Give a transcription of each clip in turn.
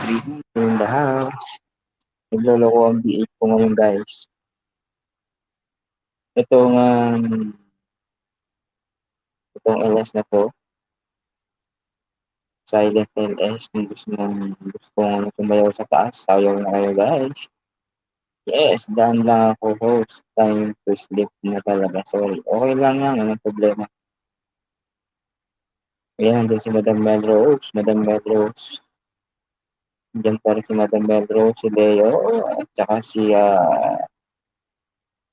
In the house. Nagloloko ang B8 ko ngayon, guys. Itong LS na to, Silent LS, kung gusto nyo tumayaw sa taas, sayaw na kayo, guys. Yes, daan lang ako, host. Time to sleep na talaga. Sorry. Okay lang yan, anong problema. Ayan, nandun si Madam Melrose. Madam Melrose. Diyan pa rin si Madam Melrose, si Leo, at saka si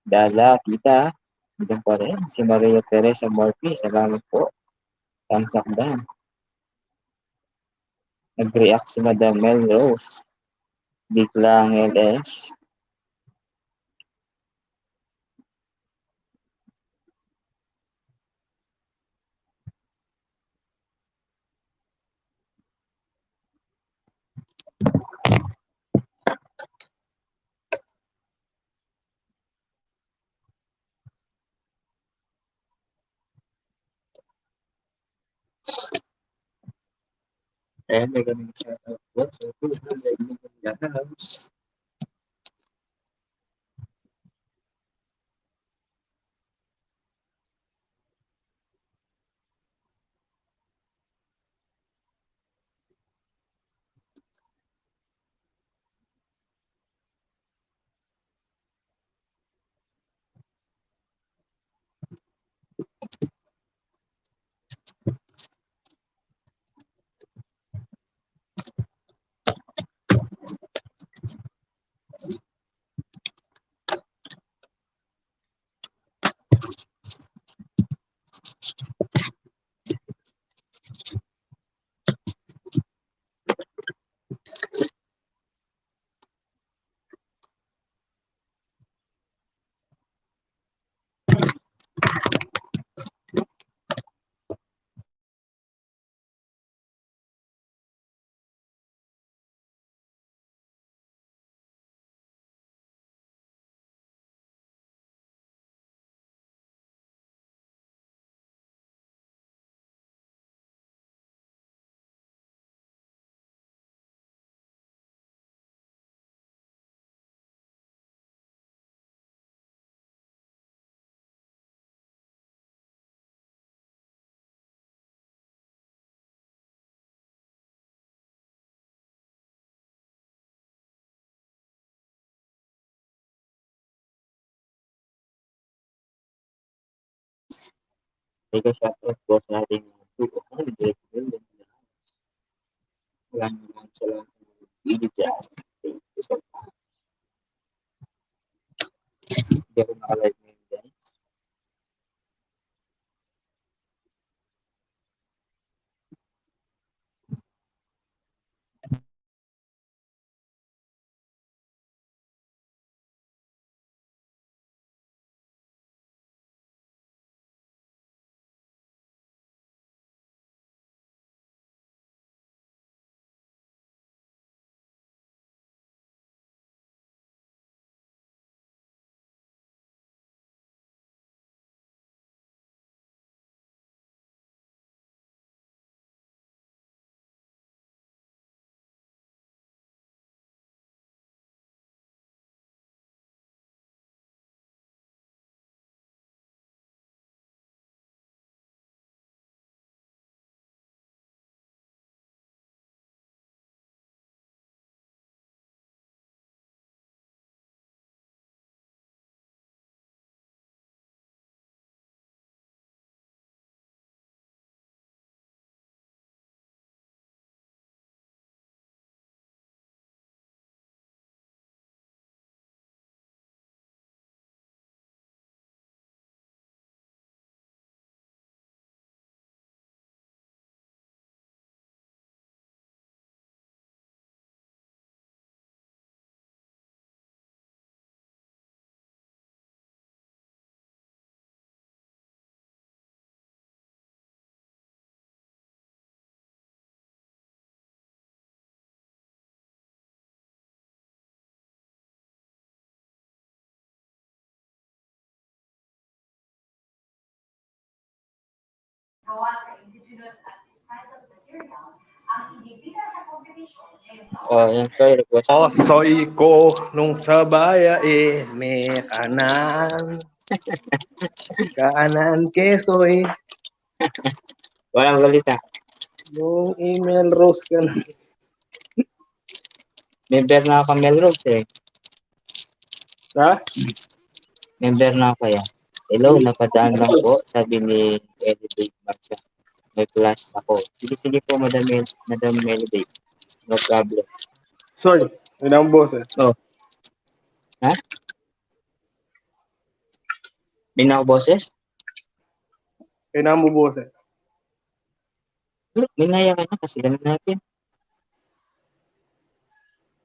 Dala, Tita. Diyan pa rin. Si Maria Teresa Murphy. Salamat po. Tamsak dan. Nag-react si Madam Melrose. Biglang LS. Ayan, may ganun siya. Teka, shoutout po sa ating Maraming salamat sa video dyan. Thank you so much. Hindi ako nakalive ngayon, guys. Oh, yan, sorry, request mo. Soy ko nung sa bayae, may kanan kesoy. Walang balita. Yung email rose ka na. Member na ako Melrose eh. Ha? Member na ako yan. Hello, napadaan lang po, sabi ni Elevate Marcia. May class ako. Sige po, Madam Elevate. No problem. Soy, yun ang boses. Oh, ha? May na ako boses? Yun ang boses. May naya ka na kasi ganun natin.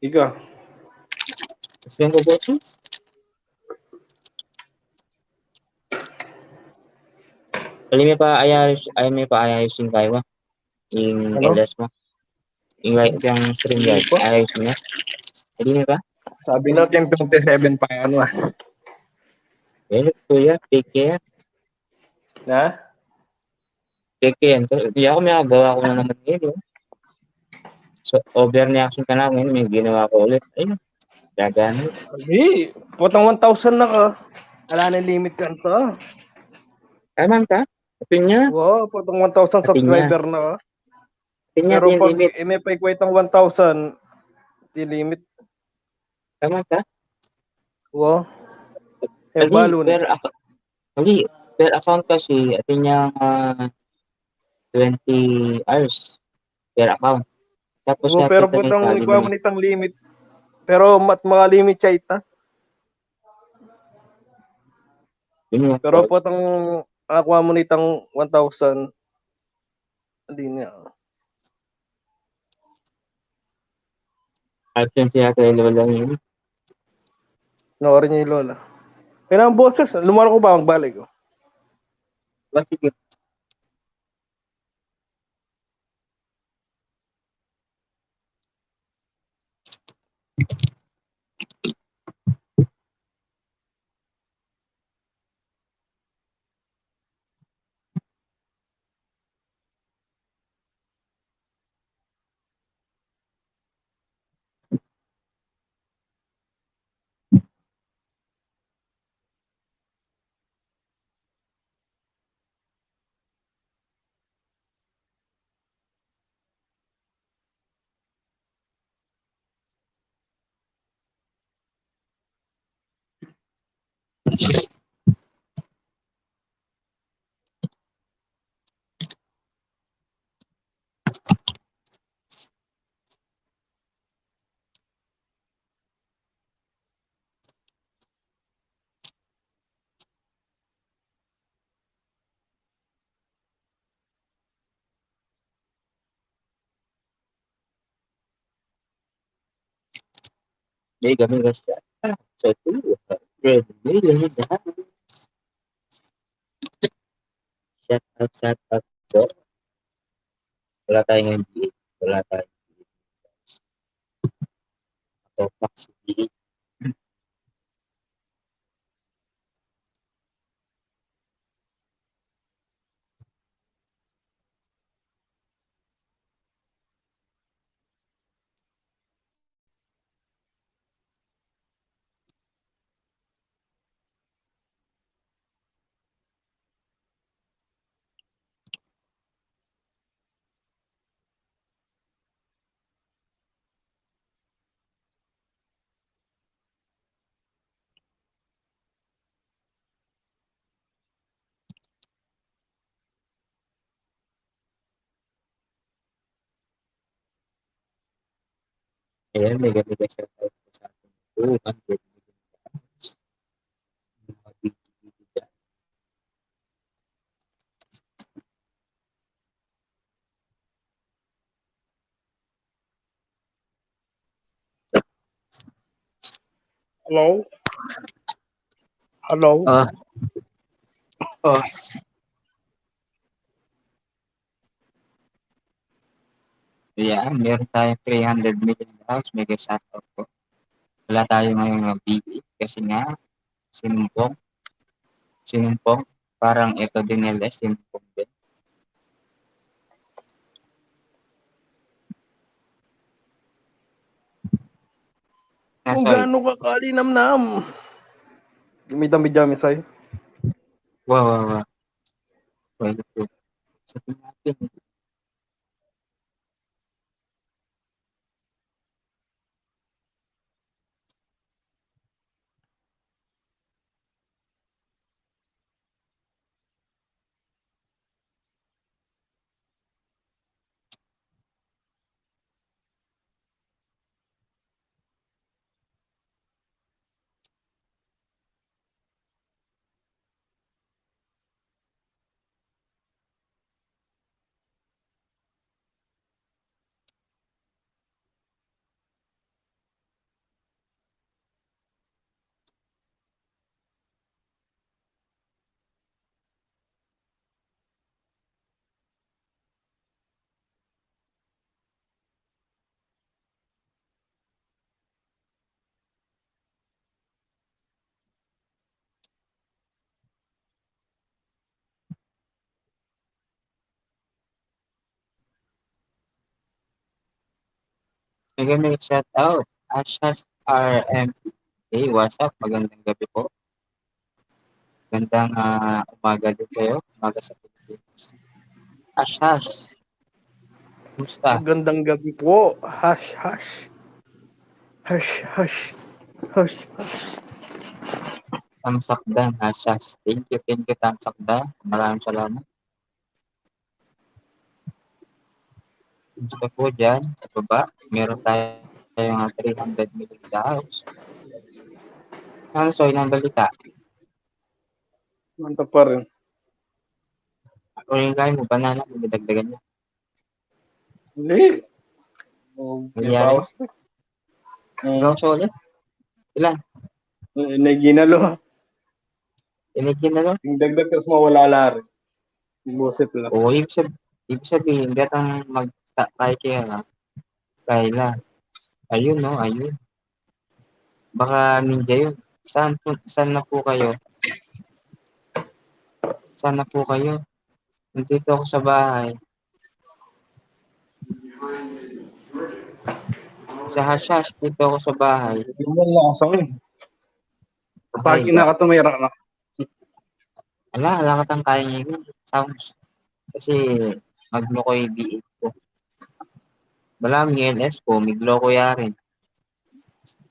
Ikaw. Kasi yung boses? May pa ayayusin kayo. Yung Ano? LS mo. Yung stream Hindi yard. po. Ayayusin niya. Hindi niya ba? Sabi natin 27 pa yan. Well, kuya, take care. Na? Take care. Hindi ako may agawa ko na naman ngayon. So, overreaction ka na ngayon. May ginawa ko ulit. Ayun. Gagano. Hindi. Potang 1,000 na ka. Wala na limit ka to. Tama ka? Apin niya? Wow, potang 1,000 Apin niya. subscriber na ka. Apin niya, Pero din pag limit. may paikway tang 1,000, di limit. Tama ka? Wow. Eh, Hindi, balon. per account kasi, apin niya 20 hours per account. Tapos Wow, nga pero kita potang kita, ikaw mo nitang limit. Pero mga limit siya ita. Pero potang ako mo nitang 1,000. Hindi niya. At yun siya kay Lola yun. Noorin niya yung lola. Kaya ang boses, lumaro ko ba magbalik? Sige. May gamit ka siya. So, ito. Red million. Shout out po. Wala tayong NBA. Wala tayong Topax. Ayan, may gamit ka shout out po sa atin. 200 million. Mga BGB dyan. Hello? Hello? Oh. Yeah, meron tayong 300 million dollars. May shout out po. Wala tayo ngayong BB kasi nga sinumpong. Parang ito din LS, sinumpong din. Kung Nasoy. gaano ka kalinamnam. May dami-dami sa'yo. Wow. Pwede po. Sabihin natin. May shout out. Ashas RM. Hey, what's up? Magandang gabi po. Gandang umaga din kayo. Umaga sa Pilipinas. Ashas. Kumusta? Magandang gabi po. Hush, hush. Hush, hush. Hush, hush. Tamsakdan. Ashas. Thank you, Tamsakdan. Maraming salamat. Kumusta po dyan sa baba? Meron tayong 300 million daos. Ano soy ng balita? Mantap pa rin. Ako rin kaya mo, banana, dagdagan mo. Hindi. May Nangyari? bawas. Ikaw sa ulit? Ilan? Ginalo. Tinigyan na lang? Yung dagdag tapos mawala rin. Buset lang. Oo, ibig sabihin, gatang mag-tayo kaya Kayla. Ayun, no, ayun. Baka ninja yun. Saan na po kayo? Saan na po kayo? Nandito ako sa bahay. Sa Hashash, dito ako sa bahay. Yung lang ako sa akin. Pag Okay, inakatumira na. wala ka tang kaya ngayon. Sounds. Kasi, maglokoy B8 ko. Wala, may LS ko, may gloko rin.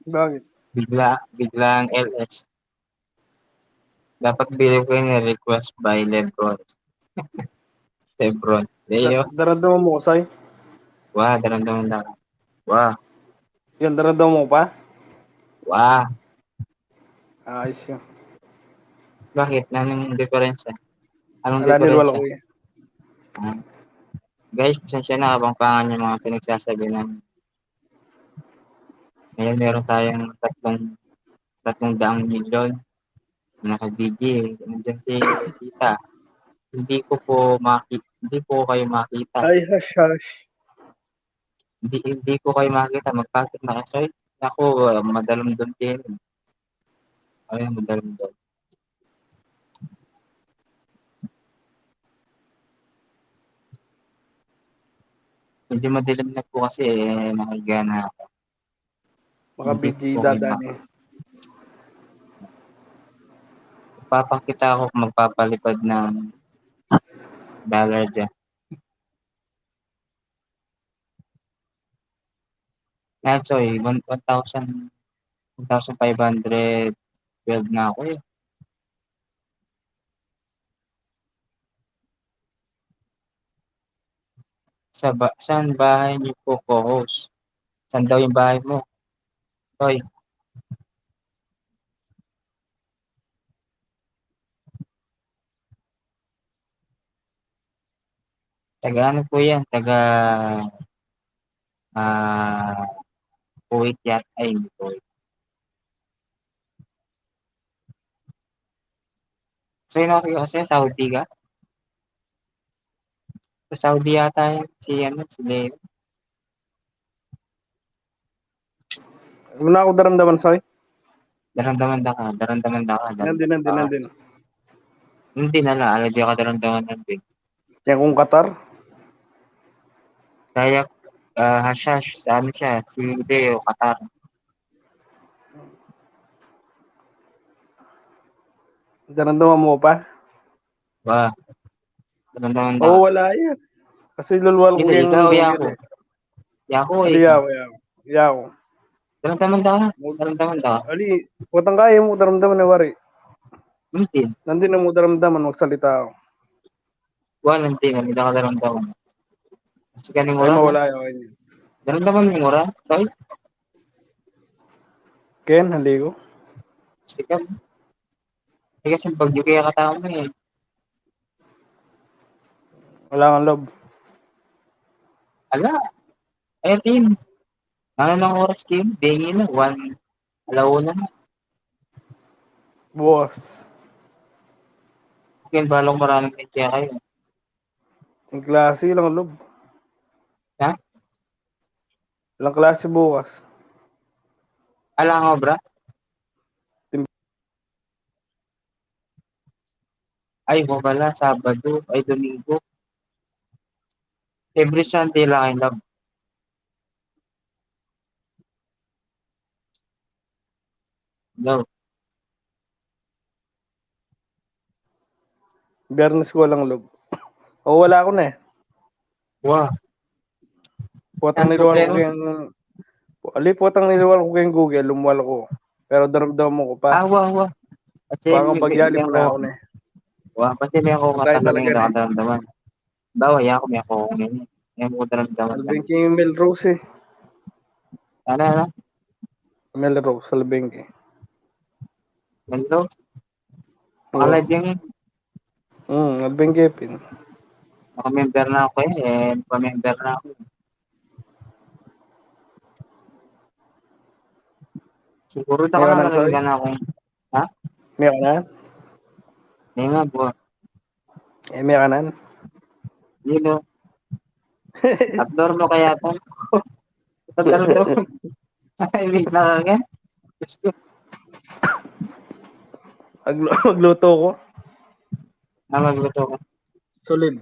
Bakit? Bigla ang LS. Dapat bili ko yung request by Lebron. Lebron. Leo. Daramdaman mo ko, Sai? Wah, daramdaman lang. Wah, Yan, daramdaman mo pa? wah. Ayos yun. Bakit? Anong diferensya? Anong Wala nirwala diferensya? ko yan. Ah, guys, pasensya na habang pangan yung mga pinagsasabi namin. Ngayon meron tayong tatlong daang milyon naka-BG. Nandiyan si Tita. Hindi ko kayo makita. Ay, hush, hush. Hindi ko kayo makita. Magpakit na kasoy. Ako, madalam doon din. Ayun, madalam doon. Medyo madilim na po kasi nakahiga na ako. Baka Hindi BG ko kayo dadaan eh. Papakita ako kung magpapalipad ng dollar dyan. Sorry, 1,512 na ako eh. Saan bahay niyo po co-host? Saan daw yung bahay mo? Hoy, taga ano po yan? Taga ah Kuwait yat. Ay, hindi Kuwait. So, yun ako kasi Saudi ka? Sa Saudi yata yan. Si Leo. Muna ako daramdaman, Sai. Daramdaman da ka. Daramdaman da ka. Nandin. Hindi na lang. Alam di ako daramdaman ng big. Kaya kung Qatar, Kaya Hashash, sa amin siya. Si Leo, Qatar. Naramdaman mo pa? Ba, naramdaman Oo, ka. wala yan. Kasi lulwal ko Hindi, yung ikaw, Google yako. eh. Yako, Ali, ikaw. yaw. Naramdaman ka. Naramdaman ka. Ali, putang kaya mo daramdaman na wari. Hindi. Nandun na mo daramdaman, magsalita ako. Wala, hindi. Hindi ka naramdaman. Kasi kaning Ay, oras, mawala yun. naramdaman mo yung oras, right? Ken, hali ko. Kasi ka, kasi bagyo kaya katao mo eh. Wala kang loob. Ala, ayun, team. Ano ng oras, Kim? Bengi na, 1:00 na. Bukas. Kaya balong maraming kaya kayo. Yung klase, lang loob. Ha? Ilang klase bukas. Ala nga, bra? Ay, mo pala, Sabado, ay Domingo. Every Sunday lang I love. No. Biyernes ko lang loob. O, wala ko na eh. Wow. Putang Ang niluwal ko problema? yung... Ali, putang niluwal ko yung Google, lumuwal ko. Pero daramdaman ko pa. Wow. Kasi Baka may pagyali mo na ako. ako na eh. Wow, kasi may ako Kung tayo katanungan talaga yung na eh. nakaramdaman. Bawa, ya ako may ako ngayon. May ako naramdaman lang. Salbengke yung Melrose eh. Ano? Melrose, Salbengke. Hello? Oo. Pakalive yan. Salbengke pin. Naka-member na ako eh. Pa-member na ako. Siguro May ako na kanan, sorry? nalagyan akong, ha? May kanan? Hindi nga, buwa. May kanan? Yun o. Abnormal kaya ito. Abnormal. Ay, wait na lang yan. Magluto ko. Magluto ko. Solid.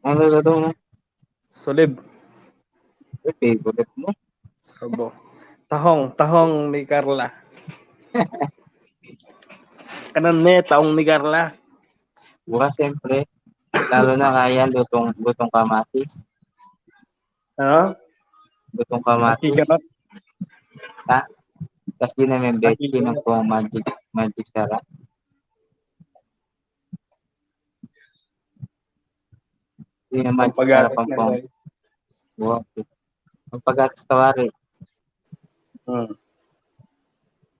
Magluto mo. Solid. Favorite mo. Sabo. Tahong ni Carla. Kanan tahong ni Carla. Bukas, siyempre. Lalo na kaya lutong kamatis. Ano? Lutong kamatis. Nakikarot. Ha? Tapos din namin betchin ng Nakikarot. pong magic sarap. Hindi na magic sarap Pampagatas ang na pong. guys. Wow. Magpagatas ka wari.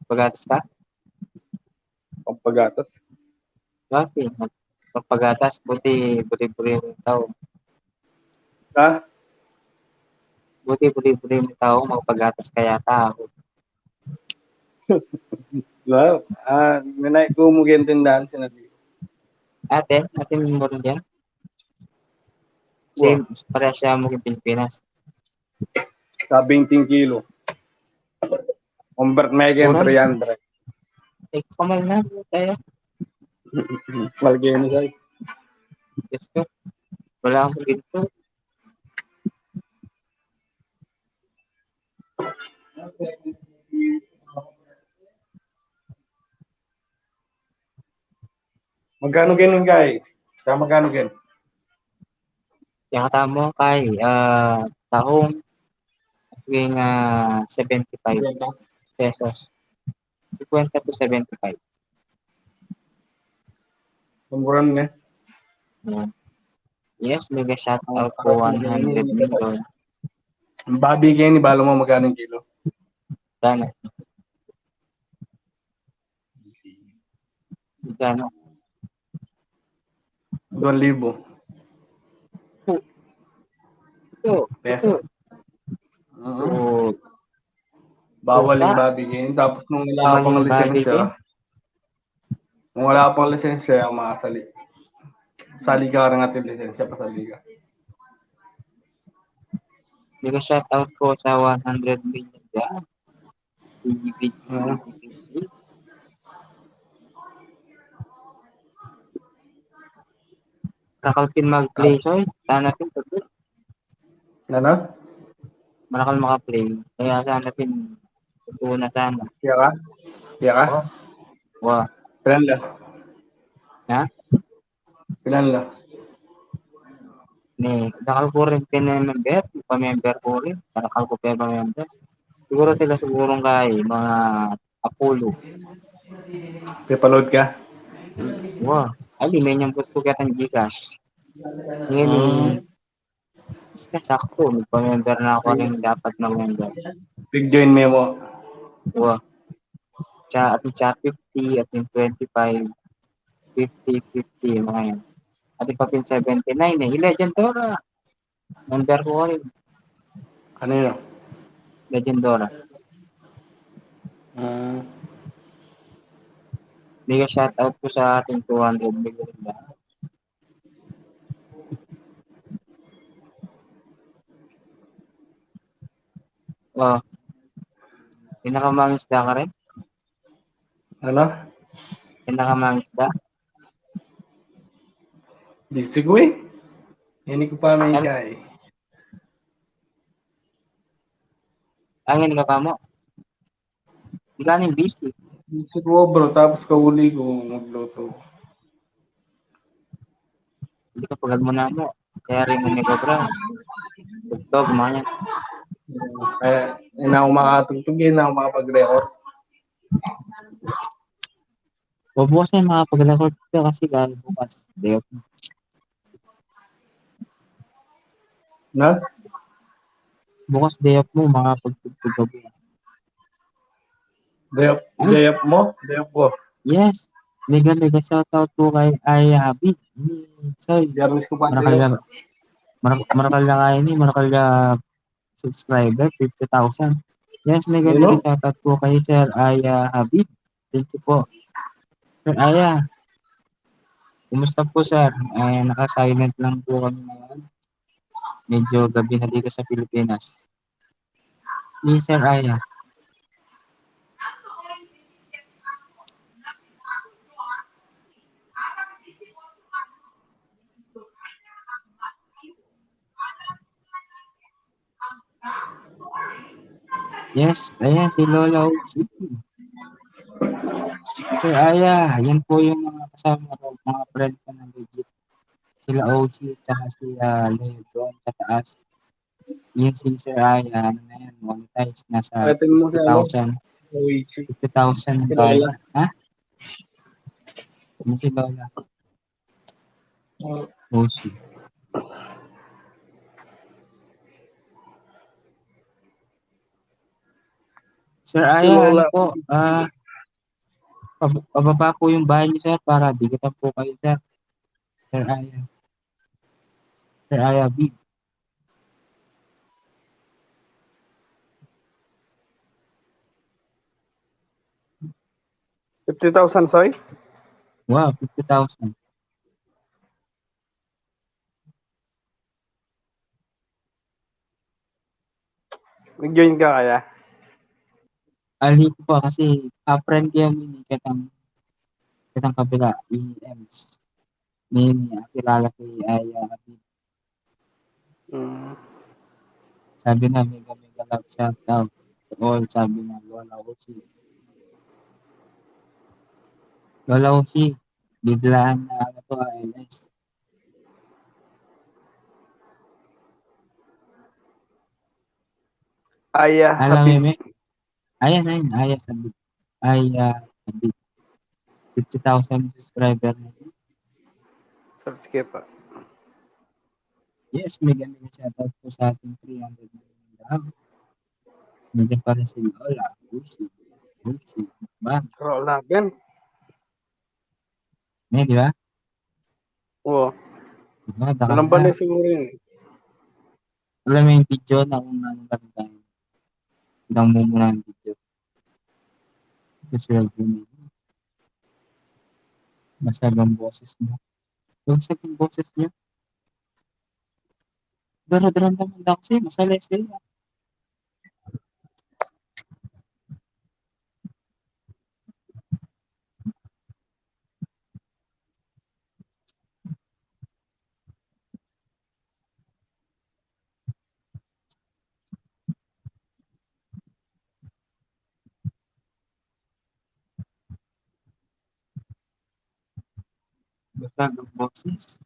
Pagatas ka? Pampagatas. Bakit? Magpagatas. Buti yung tao. Ha? Buti yung tao. Magpagatas kaya tao. Wow. Minay ko mo tindahan sinabi. Atin mo rin yan. Wow. Same. Para siya mo yung Pilipinas. Sa 20 kilo. Convert may yan Unang? 300. Kamal na. Tayo. Malagay na sa'yo. Yes, ko. Wala akong dito. Magkano ganun guys? Sa magkano ganun? Yung katamo kay tahong tuwing 75 pesos. 50 to 75. Tumuran na. Yan. Yes, mega shout Ang out po parang 100 million. Ang babi kayo ni balo mo magkano kilo? Sana. Gano? 2,000 Ito. peso. So, Bawal yung babi kayo. Tapos nung wala pang kumaling babi lisensya, din. makasali. Sali ka rin natin lisensya, pasali ka. Mega shout out po sa 100 million dyan. BBG. Kakalpin mag-play, soy. Sana natin ito. Ano? Manakal maka-play. Kaya sana natin ito na sana. Kaya ka? Oh, wow. Pinanla. Ha? Pinanla. Nakal ko rin member, pa-member ko rin. Nakal ko pa-member. Siguro sila sigurong kay mga Apollo. Pipaload ka? Wow. Ali, may niyang ko katang Gcash. Ngayon sakto. Nagpa-member na ako rin dapat na member. Big join memo. Wow. Ating 50, ating 25, 50, 50, mga yan. Ating papin 79 eh. Legendora. Member ko rin. Ano yun? Legendora. Mega shoutout ko sa ating 200 million na. Oh. Pinakamangisda ka rin? Ano? Pinakamangisda? Busy ko eh. Hindi ko pa may kaya eh. Angin ka pa mo? Galing busy. Busy ko bro, tapos kahuli ko magluto. Hindi ka pagad mo na mo. Kaya rin mo ni Cobra. Tugtog, mga yan. Kaya hindi na ako makatugtog, hindi na ako makapag-record. Bukas na yung makapag-record ka kasi gano'n bukas. Day off mo. Na? Bukas day off mo, makapagtugtog ka bukas. Day off mo? Day off ko. Yes. Mega shoutout po kay Aya Habib. Sorry. Biyernes ko pa day off. Marakal na nga ini, marakal na subscriber, 50,000. Yes, mega shoutout po kay Sir Aya Habib. Thank you po. Sir Aya, kumusta po sir? Naka-silent lang po kami ngayon. Medyo gabi na dito sa Pilipinas. Ni Sir Aya. Yes, ayan si Lola Ochi. Sir Aya, yan po yung mga kasama ko, mga friend ko na legit. Sila Ochi, tsaka si Lebron sa taas. Yan si Sir Aya, ano na yan, monetize, nasa 50,000. 50,000 tayo. Ha? Yan si Lola. Ochi. Sir Aya, ano po, pababa po yung bahay niyo sir para digitan po kayo sir. Sir Aya. Sir Aya Big. $50,000, sorry? Wow, 50,000. Nag-join ka kaya? Ali ko pa kasi friend ko yung kitang kabila, EMs. Nini, kilala ko ay sabi na mega love shoutout to all, sabi na Lola Ochi. Lola Ochi, biglaan na ano to, LS. Aya Habib. Ayan, Aya sabi. Aya Habib. 50,000 subscriber na. Search ka pa. Yes, mega shoutout po sa ating 300 million daw. Nandiyan pa rin si Lola Ochi. Ba? Roll natin. Di ba? Oo. Diba, dakal Walang ba na. na siguro yun? Alam mo yung video na kung ano kami tayo. Ilang mo muna yung video. Sa sweldo mo. Masag ang boses mo. Masag ang boses niya. Pero naman daw kasi masali sila. Basag ang boses.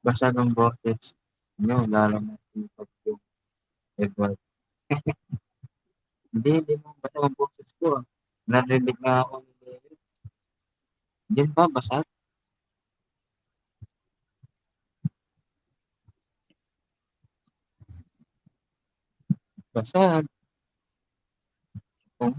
Basag ang boses. Ano, lalo na sipag yung Edward. Hindi mo basag ang boses ko. Narinig nga ako ni David. Yan ba, basag? Basag. Kung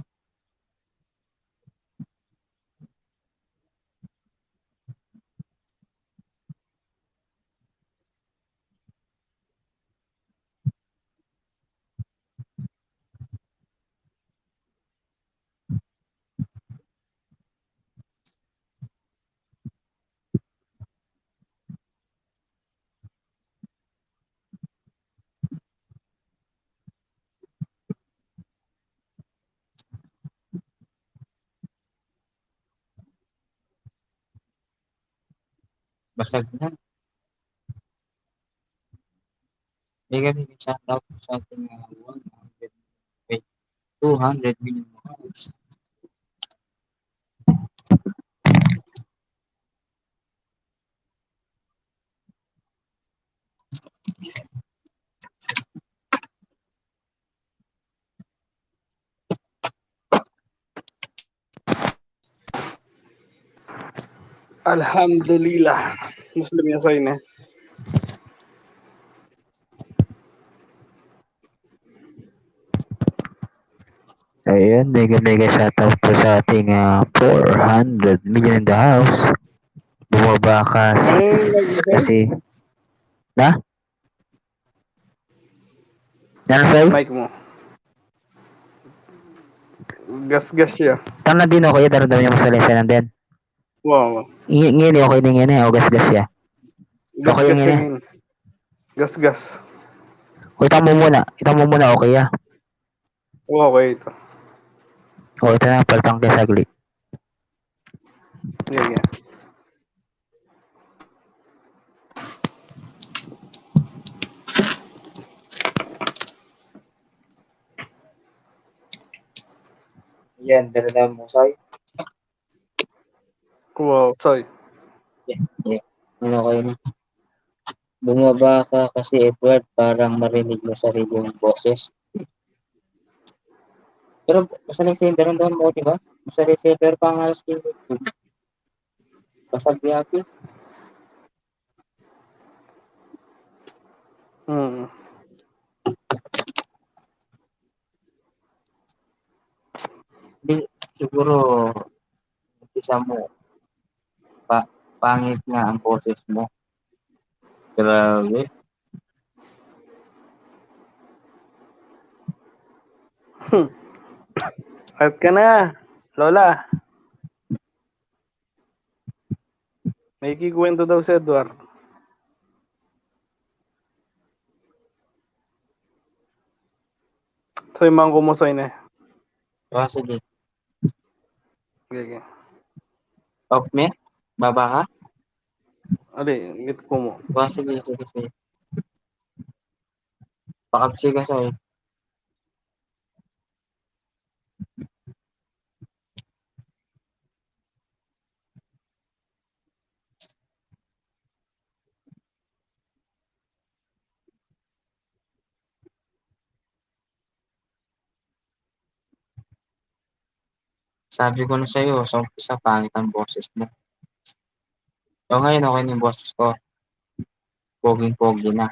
basag na. May kami shoutout sa ating 100, wait, 200 million followers. Alhamdulillah. Muslim ya soy ne. Ayun, mega shoutout po sa ating 400 million in the house. Bumaba Ano yung live mo, Soy? kasi na? Ano sa'yo? Mic mo. Gas-gas siya. Tama din ako, daron daw niya masalinsan din. Wow. Ngini, okay din yan o gas-gas siya. Okay Gas-gas yung siya ngini. ngayon. Gas-gas. Itang mo muna, okay ya. Okay ito. O, ito na, paltang kay saglit. Yeah. Yan, daron na mo, Soy. Wow, Soy. Yeah. Ano kayo na? Bumaba ka kasi, Edward, parang marinig mo sarili mong boses. Pero masaling daron daw mo, di ba? Masaling pero pangalas din YouTube. Basag yaki. Hmm. Hindi, siguro, umpisa mo, pangit nga ang boses mo. Grabe. At ka na, Lola. May kikwento daw si Edward. Soy, mangko mo, Soy ne. Sige. Okay. Off me? Baba ka? Ali, ngit ko mo. Sige. Pakapsi ka sa'yo. Sabi ko na sa'yo, sa umpisa pangit ang boses mo. So ngayon okay na yung boses ko, poging-pogi na.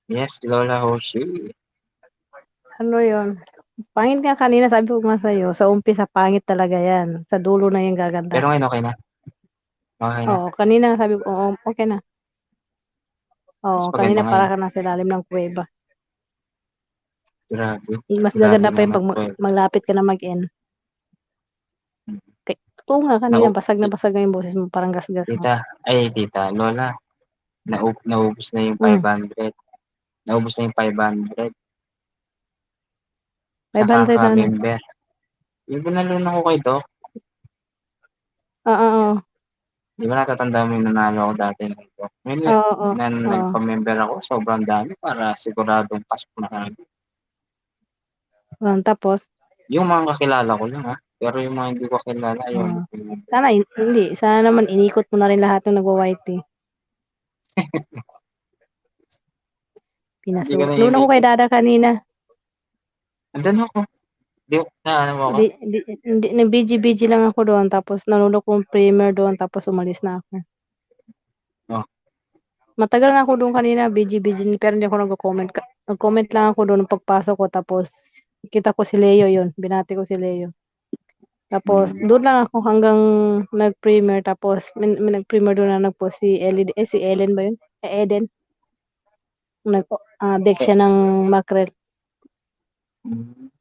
Yes, Lola Hoshi. Ano yon? Pangit nga kanina, sabi ko nga sa'yo, sa umpisa pangit talaga yan. Sa dulo na yung Pero gaganda. ngayon okay na. Okay na. Oo, kanina sabi ko, oo, okay na. Mas Oo, maganda kanina para ngayon. ka nasa ilalim ng kuweba. Grabe. Mas Grabe gaganda pa yung naman pag po. maglapit ka na mag-end. Oo nga, kanina Nau basag na basag na yung boses mo, parang gasgas mo. tita, Lola, naubos na yung Hmm, 500. Naubos na yung 500 sa 500 na ano? kaka-member. Yung binalunan ko kay Doc, Oo, di ba natatanda mo yung nanalo ako dati ng Doc? Ngayon, oo, oo, na oo. nagpa-member ako, sobrang dami para siguradong pasko na kami. Tapos, Yung mga kakilala ko lang ha, pero yung mga hindi ko kilala, ayaw oo. mag-member. Sana, hindi. Sana naman inikot mo na rin lahat ng nagwa-YT. Hindi ka Noon ako kay naiinipit. Dada kanina. Andun ako. Di, ano mo ako? Hindi, nag-BG-BG lang ako doon. Tapos nanonood ko ng premiere doon. Tapos umalis na ako. Oh, Matagal na ako doon kanina, BG-BG. Pero hindi ako nag-comment. Nag-comment lang ako doon pagpasok ko. Tapos kita ko si Leo yun. Binati ko si Leo. Tapos hmm. doon lang ako hanggang nag-premiere. Tapos may nag-premiere doon na nagpo si Ellen ba yun? Eden. Bake Eh, siya ng mackerel. hmm.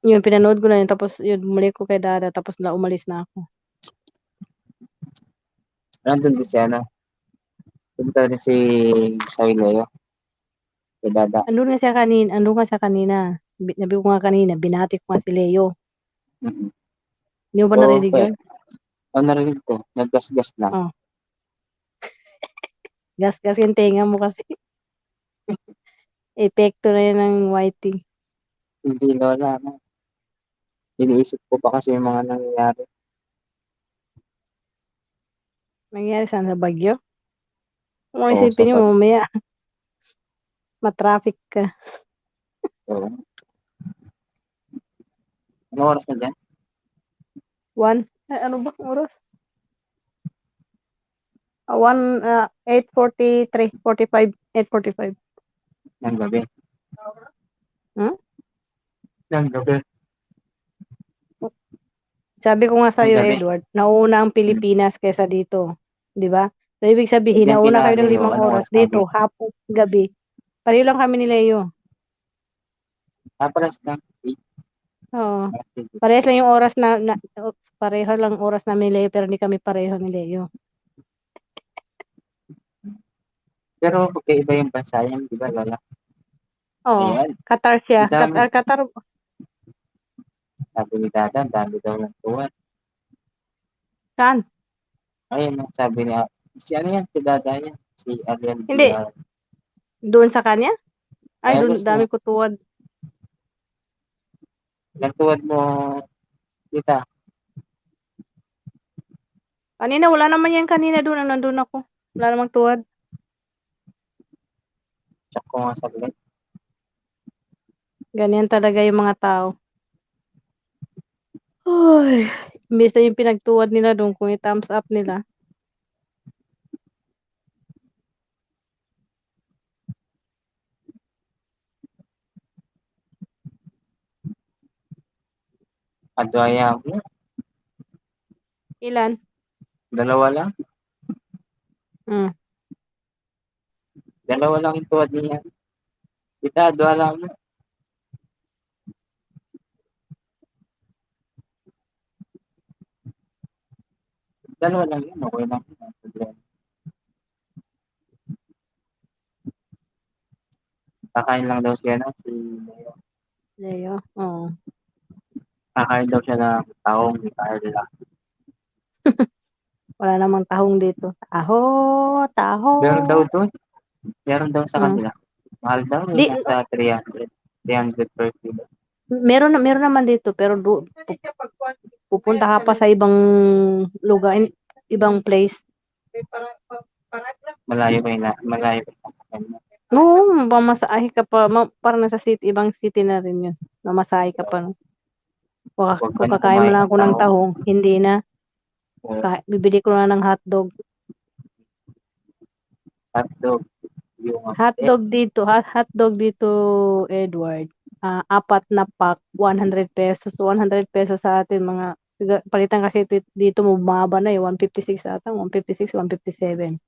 Yun, pinanood ko na yun. Tapos yun, bumalik ko kay Dada. Tapos umalis na ako. Nandun din si ano, punta rin si Leo, si Dada. Andun nga siya kanina. Nabi ko nga kanina, binati ko nga si Leo. Mm-hmm. Hindi mo ba Oo, narinig kaya, yun? narinig ko, naggasgas lang. Oh, gas-gas yung tenga mo kasi. Epekto na yun ng whiting. Hindi Lola, ano. Iniisip ko pa kasi yung mga nangyayari. Nangyari saan sa Bagyo? Kung Oo, sa isipin mo, pag, mamaya, matraffic ka. oo. Ano oras na dyan? Ano ba ang oras? 8:43, 45, 8:45. Ng gabi. Hmm? Ng gabi. Sabi ko nga Ng sa'yo, gabi. Edward, nauna ang Hmm. Pilipinas kaysa dito. Di ba? So, ibig Eh, sabihin, dyan nauna kila kayo ng Leo, 5 oras. anong oras Dito, natin? hapon, gabi. Pareho lang kami ni Leo. Paras na. Oo. Parehas lang yung oras pareho lang oras namin ni Leo, pero hindi kami pareho ni Leo. Pero magkaiba yung bansa yan, di ba Lola? Oo. Ayan. Qatar siya. Ang dami. Qatar. Sabi ni Dada, ang dami daw ng tuwan. Saan? Ayun, sabi niya, si ano yan, si Dada yan. Si Ariel Hindi. Villar. Doon sa kanya? Ay, doon, Elos niya. dami ko tuwad. Ilang tuwad mo, kita. Kanina, wala naman yan kanina doon. Nandun ako. Wala namang tuwad. Check ko nga saglit. Ganyan talaga yung mga tao. Ay, imbes na yung pinagtuwad nila doon kung i-thumbs up nila. Adwaya mo. Ilan? Dalawa lang. Hmm. Dalawa lang yung tuwad niya. Kita, adwala mo. Dalawa lang yun. Okay lang. Kakain lang daw siya na si Leo. Leo. Oo. Kakain daw siya ng tahong ni Carla. Wala namang tahong dito. Taho. Meron daw doon. Meron daw sa Hmm. kanila. Mahal daw eh. Di, Nasa 300. 300 per kilo. meron naman dito pero pupunta ka pa sa ibang lugar, ibang place. Malayo pa sa kanila. Oo, mamasahe ka pa, parang nasa city, ibang city na rin yun. Mamasahe ka pa. No? Huwag ka Kung na kakain mo kumain lang ng ako ng tahong. tahong, hindi na. O Bibili ko na ng hotdog. hotdog. Yung Hotdog dito, Edward. 4 na pack, 100 pesos. 100 pesos sa atin, palitan kasi dito bumaba na 156 ata, 156, 157.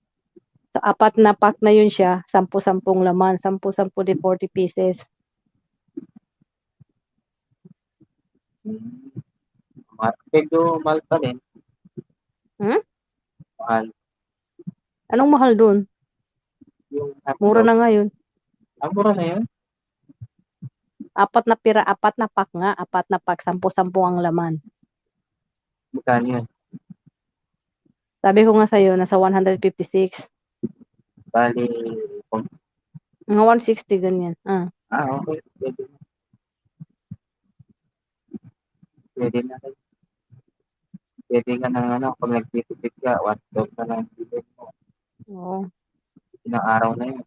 So, 4 na pack na yun siya, 10-10 laman, 10-10 di 40 pieces. Medyo mahal pa rin. Hmm? Mahal. Anong mahal dun? Yung Mura hotdog. na ngayon. Mura na yun. 4 na pack nga, 4 na pack, 10-10 ang laman. Magkano yun? Sabi ko nga sa'yo, nasa 156. Bali, Mga 160, ganyan. okay. Pwede na. Pwede ka ng pag nagtitipid ka, hotdog ka lang bibig mo. Oo. Ilang araw na yun.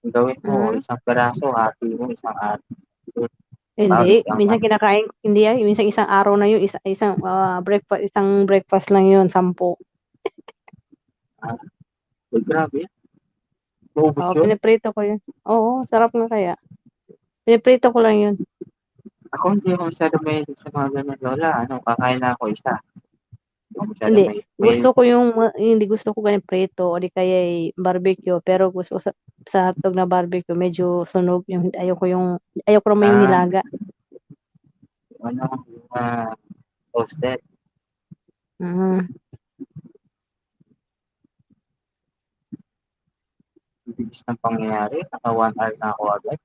Ang gawin mo, Mm. isang peraso, hati mo, isang araw. Hindi, minsan kinakain, hindi minsan isang araw na yun, isang breakfast lang yun, 10. Grabe. Maubos Oo, yun. piniprito ko yun. Oo, sarap nga kaya. Piniprito ko lang yun. Ako hindi ako masyado mahilig sa mga ganyan, Lola. Kakain na ako isa. Hindi ako masyado Hindi, mahilig. hindi gusto ko ganyan prito o di kaya barbecue, pero gusto ko sa hotdog na barbecue, medyo sunog yung ayoko naman yung Ah, nilaga. yung toasted. Mm. Bilis ng pangyayari. Naka 1 hour na ako agad.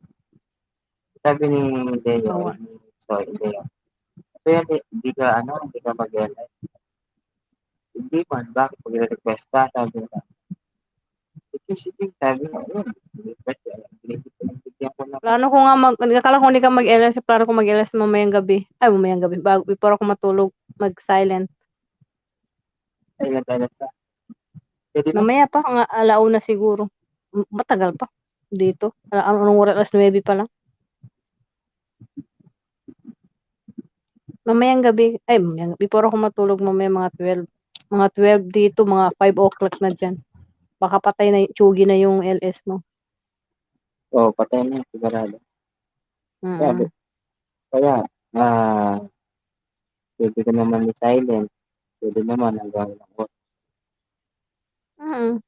Sabi ni Leo, Awa. Leo. Kaya hindi ka mag-realize. Hindi man, bakit mag-request ka? Sabi na. Sige, sabi mo, yun. Request ko. Binibigyan ko na. Plano ko nga akala ko hindi ka mag-LS, plano ko mag-LS mamayang gabi. Ay, mamayang gabi, before ako matulog, mag-silent. Ay, natalas ka. Pwede na. Mamaya pa, nga alauna siguro. Matagal pa dito. Anong oras? 9 pa lang. Mamayang gabi, before ako matulog, mamaya mga 12. Mga 12 dito, mga 5 o'clock na dyan. Baka patay na, tsugi na yung LS mo. Patay na, sigurado. Sabi. Mm. Kaya, pwede ka naman i-silent. Pwede naman hanggang ako. Mm.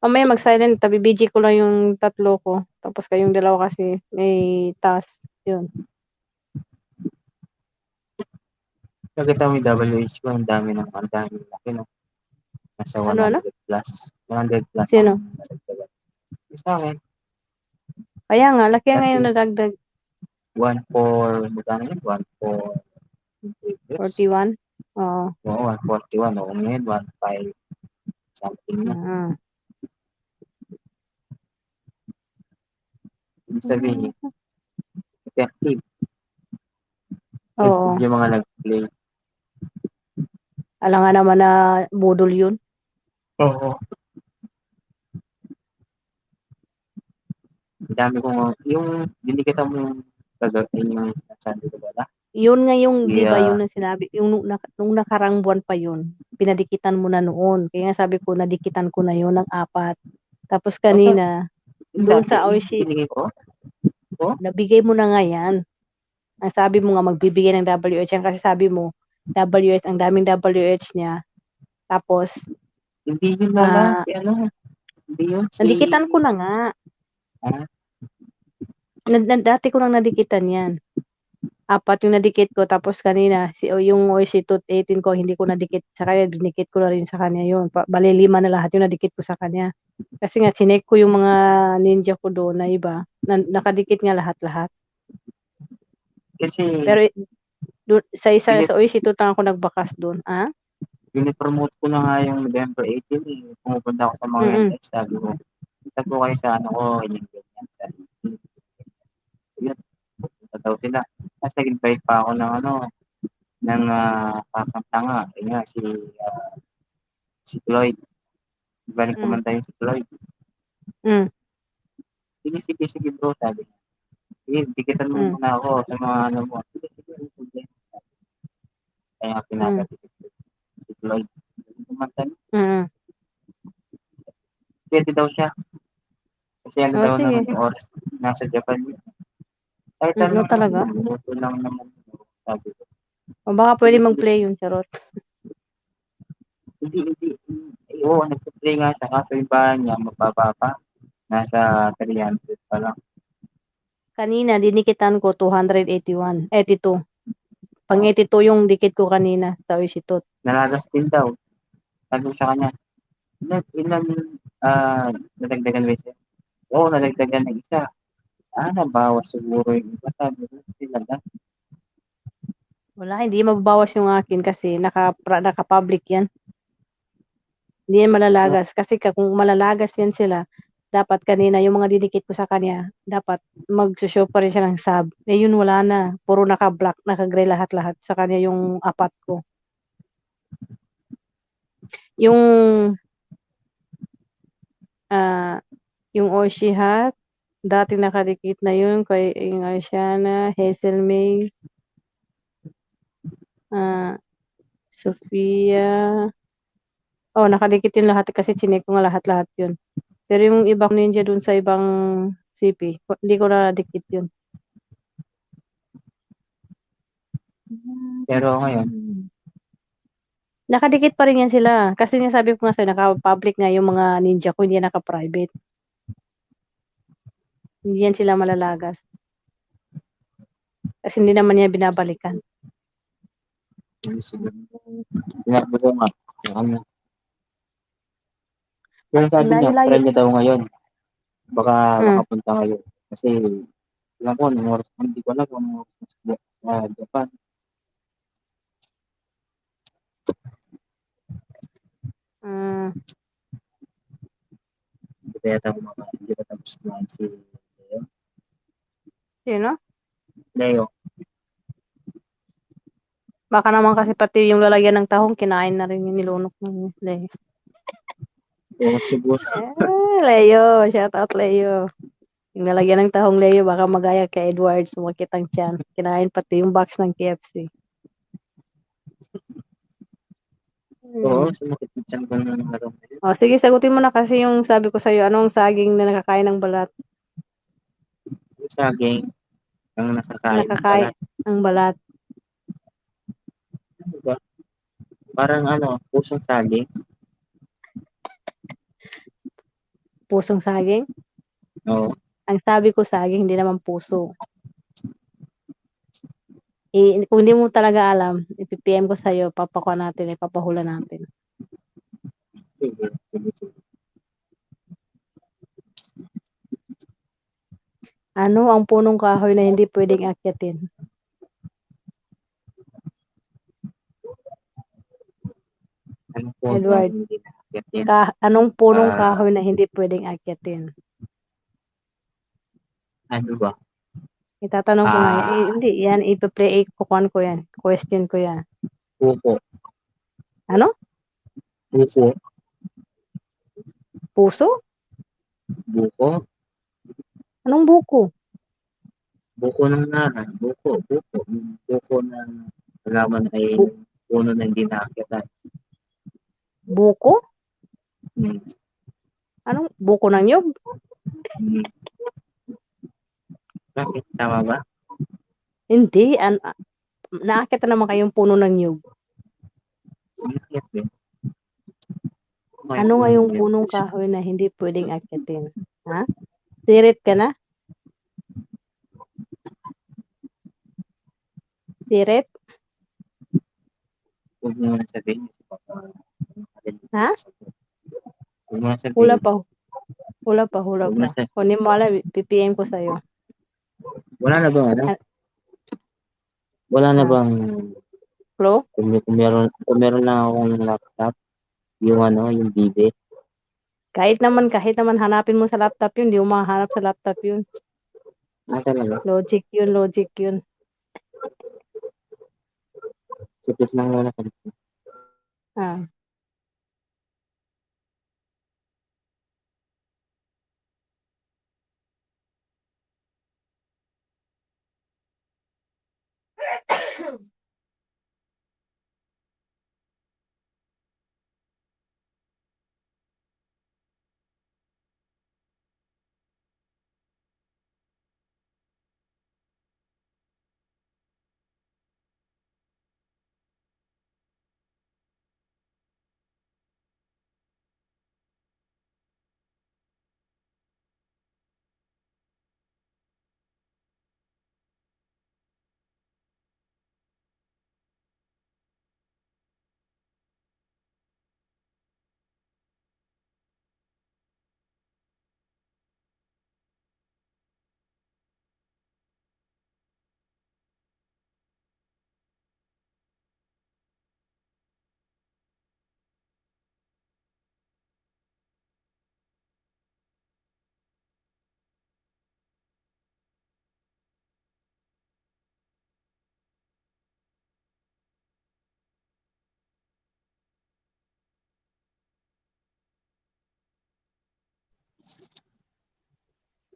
Mamaya mag-silent, tabi BG ko lang yung 3 ko. Tapos kayong 2 kasi may task. Yun. Nakita mo yung WHO, ang dami laki, no? Nasa Ano? 100 plus. 100 plus ang Sino? nadagdagan. Sa akin, Kaya nga, laki nga dati, yung nadagdag. 1-4, magkano yun? 1-4, 41? Oo. Oo, 141. Oo, ngayon, 1-5 something na. Mm. Ibig sabihin, effective. Oo. Yung mga nag-play. Alam nga naman na budol yun. Oo. Dami kong, yung dinikita mo yung sinasabi ko ba? Yun nga yung, di ba, Yeah. yun ang sinabi, yung nung nakarang buwan pa yun, pinadikitan mo na noon. Kaya nga sabi ko, nadikitan ko na yun ng 4. Tapos kanina, doon sa Oishi, Binigay ko? nabigay mo na nga yan. Ang sabi mo nga, magbibigay ng WH yan kasi sabi mo, WH, ang daming WH niya. Tapos, Hindi yun Lola, hindi yun nadikitan ko na nga. Dati ko nang nadikitan yan. 4 yung nadikit ko, tapos kanina, yung Oishi Tooth 18 ko, hindi ko nadikit sa kanya, dinikit ko na rin sa kanya yun. Bali 5 na lahat yung nadikit ko sa kanya. Kasi nga, sinek ko yung mga ninja ko doon na iba, nakadikit nga lahat-lahat. Kasi, Pero sa isa pinip sa Oasis lang ako nagbakas doon. Ah? pinipromote ko na nga yung November 18 eh. Pumupunta ako sa mga Mm. NS, sabi ko, punta po kayo sa ano ko, yung ganyan, sa yun, pupunta daw sila. Tapos nag-invite pa ako ng ano, ng kakanta nga, yun nga, si Floyd. Galing Mm. kumanta yung si Floyd. Mm. Sige, sige, sige bro, sabi niya. Sige, tikitan mo Mm. muna ako sa mga ano mo. Sige, sige, ano problema. Kaya nga Mm. pinapatikin si Floyd. Galing kumanta niya. Mm. Pwede daw siya. Kasi ano Oh, daw naman sige. yung oras nasa Japan yun. Kahit No, ano naman talaga. yun, minuto lang naman yun, sabi ko. O baka pwede Sige, sige, mag-play sige. yun, charot. Hindi, hindi. Oo, nagpa-play nga siya. Kaso yung bahay niya, mababa pa. Nasa 300 pa lang. Kanina, dinikitan ko 281, 82. Pang 82 yung dikit ko kanina sa Oasis. Nalagas din daw. Sabi ko sa kanya, ilan nadagdagan ba siya? Oo, nadagdagan ng isa. Nabawas siguro yung iba. Sabi ko, talaga. Wala, hindi mababawas yung akin kasi naka-public yan. Hindi yan malalagas. Kasi kung malalagas yan sila, dapat kanina, yung mga didikit ko sa kanya, dapat mag-show pa rin siya ng sub. Eh yun wala na. Puro naka-black, naka-gray lahat-lahat sa kanya yung apat ko. Yung yung Oshi hat, dati nakadikit na yun kay yung Asiana, Hazel May, Sofia. Oh, nakadikit yun lahat kasi chinek ko nga lahat-lahat yun. Pero yung ibang ninja dun sa ibang CP, hindi ko na dikit yun. Pero ngayon, Nakadikit pa rin yan sila. Kasi nga sabi ko nga sa'yo, naka-public nga yung mga ninja ko, hindi yan naka-private. Hindi yan sila malalagas. Kasi hindi naman niya binabalikan. sinabi ko nga, ano, pero Ang sabi niya, layo-layo. try niya daw ngayon. Baka Hmm. makapunta ngayon. Kasi, alam ko, anong oras, hindi ko alam kung anong oras sa Japan. Ah, Hindi kaya tayo hindi pa tapos kumain si sino? Leo. Baka naman kasi pati yung lalagyan ng tahong, kinain na rin yung nilunok ng Leo. Oo, siguro. Leo. Shout out Leo. Yung lalagyan ng tahong Leo, baka magaya kay Edward, sumakit ang tiyan. Kinain pati yung box ng KFC. Oo, Hmm. sumakit yung tiyan ko ng araw na yun. O, sige, sagutin mo na kasi yung sabi ko sa'yo, anong saging na nakakain ng balat? Yung saging, ang nakakain ng Nakakain balat. ng balat. Ano ba? Parang ano, pusong saging. Pusong saging? Oo. Ang sabi ko saging, hindi naman puso. Kung hindi mo talaga alam, ipipm ko sa'yo, papakuha natin, ipapahula natin. Sige, sige, sige. Ano ang punong kahoy na hindi pwedeng akyatin? Ano po ang Edward, hindi nakakit yan? anong punong Ah, kahoy na hindi pwedeng akyatin? ano ba? Itatanong ko nga yan. Ah, Hindi, yan, ipa-play, kukuhan ko yan. Question ko yan. buko. Ano? Buko. Puso? Buko. Anong buko? Buko ng nana. Buko. Buko. Buko na halaman ay Bu- puno na hindi nakakita. buko? Hmm. Anong buko ng nyog? Hmm. Bakit? Tama ba? Hindi. Naakita naman kayong puno ng nyog. Bakit din? May Ano nga puno yung yan. punong kahoy na hindi pwedeng akyatin? Ha? Sirit ka na? Sirit? Huwag mo na sabihin. Ha? Huwag mo na Hula sabihin. pa. Hula pa, hula Huwag pa. na sa... Kung hindi mo alam, PPM ko sa'yo. Wala na ba ano? Wala na Ah, bang Flo? kung meron lang akong laptop, yung ano, yung Vive. Kahit naman hanapin mo sa laptop yun, hindi mo mahanap sa laptop yun. Talaga. Logic yun. Sipit lang muna sa Ah.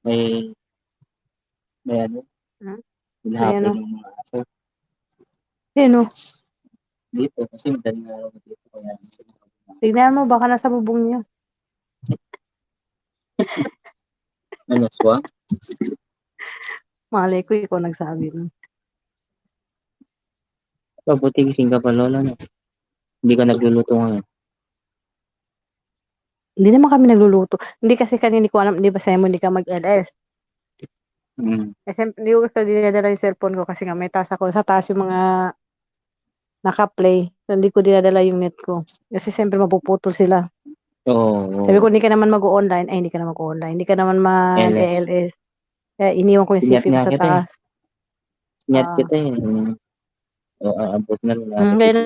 may ano, Ah, may hinahabol ano? ng mga aso Sino? dito kasi madaling araw na dito kaya Tignan mo, baka nasa bubong niyo. ano, swa? Malay ko, ikaw nagsabi nun. Buti gising ka pa, Lola, no? Hindi ka nagluluto ngayon. Hindi naman kami nagluluto. Hindi kasi kanina hindi ko alam, di ba sa'yo mo hindi ka mag-LS? Mm. Eh, siyempre, hindi ko gusto dinadala yung cellphone ko kasi nga may taas ako. Sa taas yung mga naka-play. So, hindi ko dinadala yung net ko. Kasi siyempre mapuputol sila. Sabi ko, Oo, hindi ka naman mag-online. Ay, hindi ka naman mag-online. Hindi ka naman LS. mag-ELS. Kaya iniwan ko yung Sinyat CP ko nga sa kita eh. taas. Sinyat Ah, kita eh. O, aabot na rin natin kaya bigla.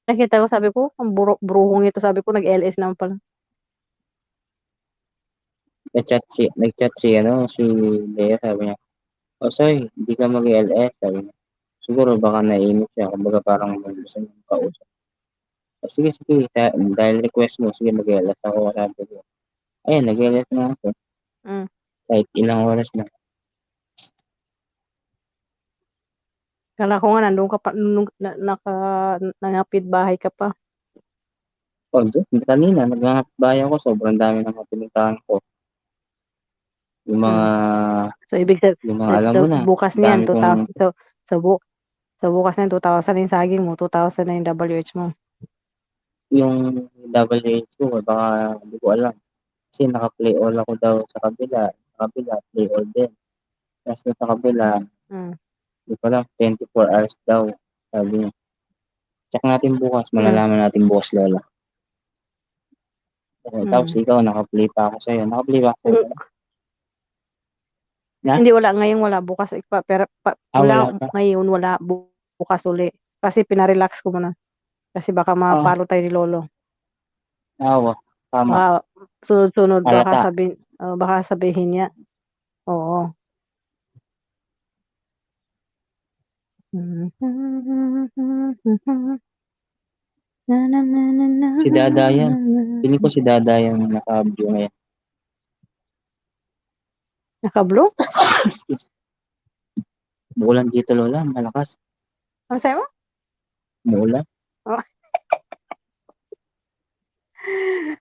nakita ko, sabi ko, ang bruhong ito. Sabi ko, nag-LS naman pala. Nag-chat si, si Lea, sabi niya, "O, Soy, hindi ka mag-LS," sabi niya. Siguro baka naiinip siya, kumbaga parang gusto niya kausap. Sige, sige, dahil request mo, sige, mag-LS ako, sabi ko. Ayun, nag-LS na ako, Mm. kahit ilang oras na. Kala ko nga, nandun ka pa, nangapit bahay ka pa. Although, kanina, naghanap bahay ako, sobrang dami ng mga pinuntahan ko. Yung mga, Mm. So, yung mga alam mo na, bukas niyan, dami kong, 2,000. So, sa bukas niyan, 2,000 yung saging mo, 2,000 na yung WH mo. yung WHO, baka, hindi ko alam. Kasi naka-play all ako daw sa kabila, play all din. Tapos sa kabila, Mm. hindi ko alam, 24 hours daw, sabi niya. Check natin bukas, Mm. malalaman natin bukas, Lola. Okay, tapos Mm. ikaw, naka-play pa ako sa'yo. Naka-play pa ako sa'yo, Kung, Lola. Na? hindi, wala ngayon, wala bukas. Pero, Wala wala pa. ngayon, wala bukas uli. Kasi pinarelax ko muna. Kasi baka Ah, mapalo tayo ni Lolo. awa. Tama. Baka sunod-sunod, Halata. baka sabihin niya. Oo. Na, na, na, na, na, Si Dada yan. na, Piling ko na. si Dada yung naka-view ngayon. Naka-blue? Excuse. Umuulan dito, Lola. Malakas. Ano sa'yo mo? Umuulan. Oh,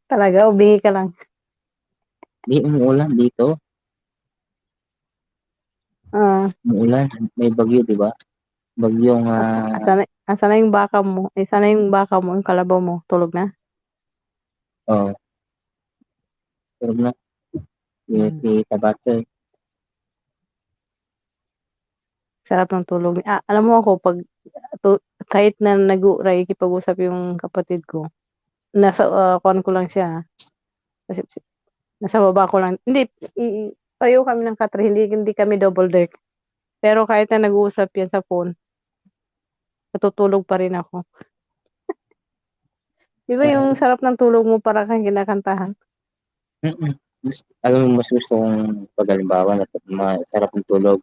talaga, ubingi ka lang. Di, umuulan dito. Ah, Umuulan. May bagyo, di ba? Bagyong, asa na yung baka mo? Sana yung baka mo, yung kalabaw mo, tulog na? oh, pero na, Hmm. si Tabate. Sarap ng tulog. Alam mo ako, kahit na nakikipag-usap yung kapatid ko, nasa kuan ko lang siya. Kasi nasa baba ko lang. Hindi, payo kami ng katre, hindi kami double deck. Pero kahit na nag-uusap yan sa phone, natutulog pa rin ako. Di ba yung sarap ng tulog mo para kang kinakantahan? Alam mo, mas gusto kong pag halimbawa na masarap ng tulog,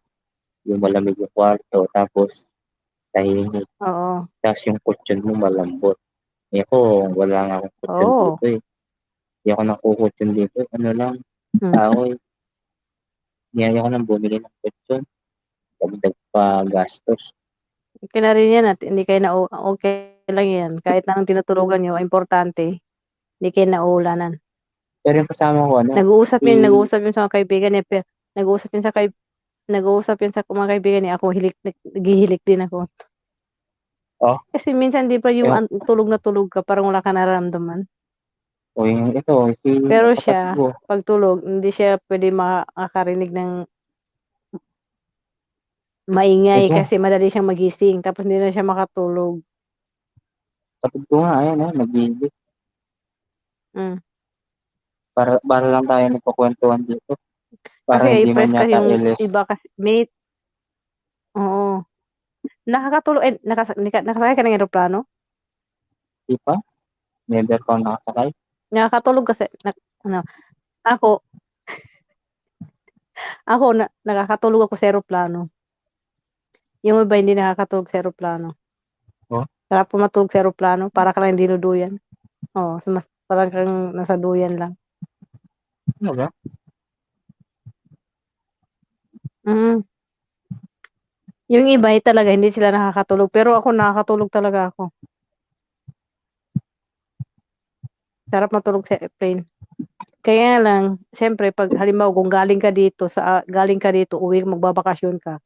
yung malamig yung kwarto, tapos tahimik, Oo. tapos yung kutsyon mo malambot. Eh ako, wala nga akong kutsyon Oo. dito eh. Hindi ako nakukutsyon dito. Ano lang, Hmm. kahoy. Niyaya ko nang bumili ng kutsyon. Dagdag pa gastos. Okay na rin yan at hindi kayo okay lang yan. Kahit na ang tinutulugan nyo, importante, hindi kayo nauulanan. Pero yung kasama ko, ano, Nag-uusap si, yun sa mga kaibigan niya, pero nag-uusap yun sa mga kaibigan niya, ako naghihilik din ako. oh, Kasi minsan di pa yung yung, tulog na tulog ka, parang wala ka nararamdaman. o yung ito, si Pero kapatid siya, ko, pag tulog, hindi siya pwede makakarinig ng maingay ito, kasi madali siyang magising, tapos hindi na siya makatulog. kapatid ko nga, ayan, nag-iibig. Mm. Para lang tayo nagkukwentuhan dito. Para Kasi hindi man fresh kasi yata yung ilis. iba kasi, oo. Nakakatulog, nakasakay ka ng eroplano? Di pa? Never pa ako nakasakay. Nakakatulog kasi, ano, ako, nakakatulog ako sa eroplano. Yung iba hindi nakakatulog sa eroplano. Oh? Sarap po matulog sa eroplano, para ka lang dinuduyan. Oo, parang kang nasa duyan lang. Ano ba? Mm. Yung iba talaga hindi sila nakakatulog, pero ako nakakatulog talaga ako. Sarap matulog sa airplane. Kaya lang, siyempre pag halimbawa kung galing ka dito, uwi, magbabakasyon ka,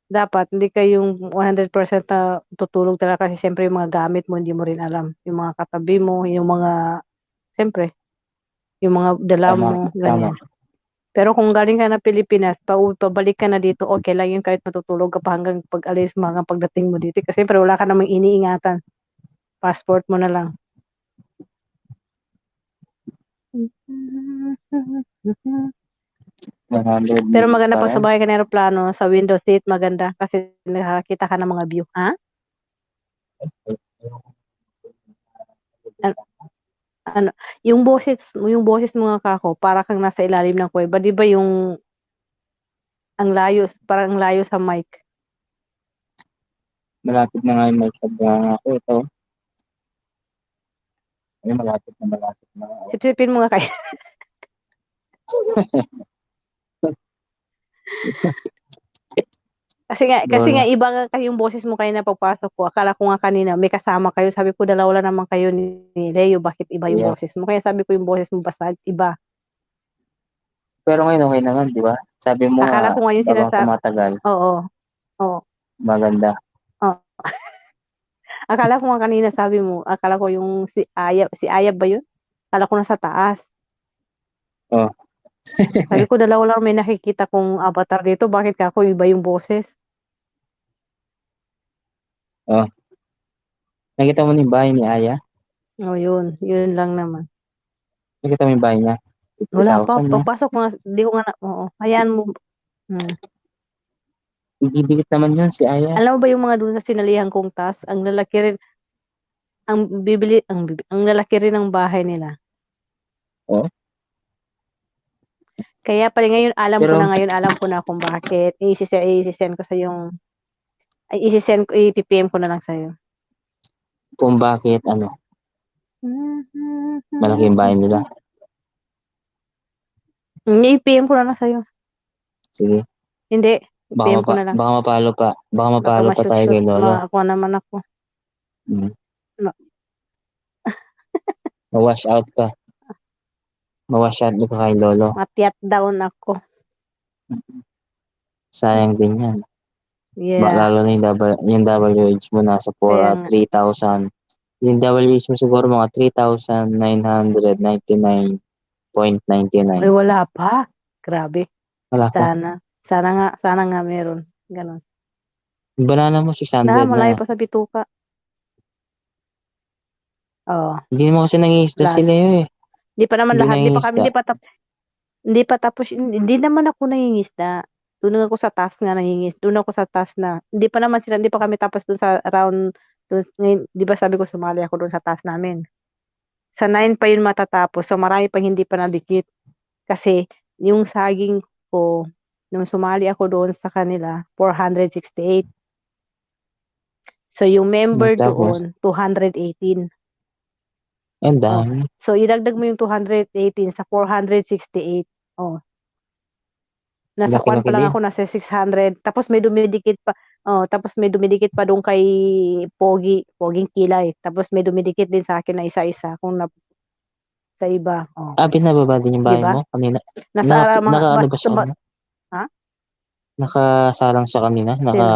dapat hindi ka yung 100% na tutulog talaga kasi siyempre yung mga gamit mo hindi mo rin alam. Yung mga katabi mo, yung mga, siyempre, yung mga dala Tama, mo, tama. ganyan. Pero kung galing ka na Pilipinas, pabalik ka na dito, okay lang yun kahit matutulog ka pa hanggang pag-alis, mga pagdating mo dito. Kasi siyempre wala ka namang iniingatan. Passport mo na lang. Pero maganda pag sabay ka ng eroplano, sa window seat, maganda kasi nakakita ka ng mga view. Ha? Ano, yung boses mo nga kako, para kang nasa ilalim ng kuweba. Di ba yung parang ang layo sa mic. Malapit na nga yung may sabihan ako. Ito. Ay, malapit na. Sipsipin mo nga kayo. Kasi nga iba nga yung boses mo kayo na pagpasok ko. Akala ko nga kanina may kasama kayo. Sabi ko dalawa lang naman kayo ni Leo. Bakit iba yung Yeah. boses mo? Kaya sabi ko yung boses mo basag, iba. Pero ngayon okay naman, di ba? Sabi mo Akala nga, ko nga yung habang tumatagal, Oo. Oo. maganda. Oo. Akala ko nga kanina akala ko yung si Ayab ba yun? Akala ko nasa taas. Oh. Sabi ko dalawa lang may nakikita kong avatar dito. Bakit kako iba yung boses? Oh. Nakita mo na yung bahay ni Aya? Oh, yun. Yun lang naman. Nakita mo yung bahay niya? Wala pa. 50,000 na. Pagpasok ko nga, di ko nga oo. Hayaan mo. Igidikit naman yun si Aya. Alam mo ba yung mga doon sa sinalihan kong task, ang lalaki rin, ang lalaki rin ng bahay nila. Oh. Kaya pala ngayon, alam ko na kung bakit. Isisend ko sa yung, ipipm ko na lang sa'yo. Kung bakit, malaki yung bahay nila. I-PM ko na lang sa'yo. Sige. Hindi, i-PM ko na lang. Baka mapalo pa. Baka mapalo pa tayo kay Lolo. Makakuha naman ako. Ma-wash out ka. Ma-wash out ka kay Lolo. Matiyat down ako. Sayang din yan. Yeah. Lalo na yung WH mo nasa 3,000. Yung WH mo siguro mga 3,999.99. Ay, wala pa. Grabe. Wala pa. Sana nga meron. Ganon. Yung banana mo 600 Malayo na. pa sa bituka. Oo. Hindi mo kasi nangingisda sila yun eh. Hindi pa naman lahat. Hindi Hindi naman ako nangingisda. Doon ako sa task na nangingisda. Doon ako sa task na. Hindi pa kami tapos doon sa around Ngayon, di ba sabi ko sumali ako doon sa taas namin. Sa 9 pa yun matatapos. So marami pang hindi pa nadikit. Kasi yung saging ko, nung sumali ako doon sa kanila, 468. So yung member Tapos, doon, 218. ang Oh. dami. So idagdag mo yung 218 sa 468. Oh. Nasa kwan Laki-laki pa lang din. ako, nasa 600. Tapos may dumidikit pa. Oh, tapos may dumidikit pa doon kay Poging Kilay. Tapos may dumidikit din sa akin na isa-isa kung sa iba. Oh, Pinababa din yung 'di bahay ba? mo kanina? Nasa mga Naka ano ba basta siya ba, kanina? ha? Nakasalang siya kanina? Sino?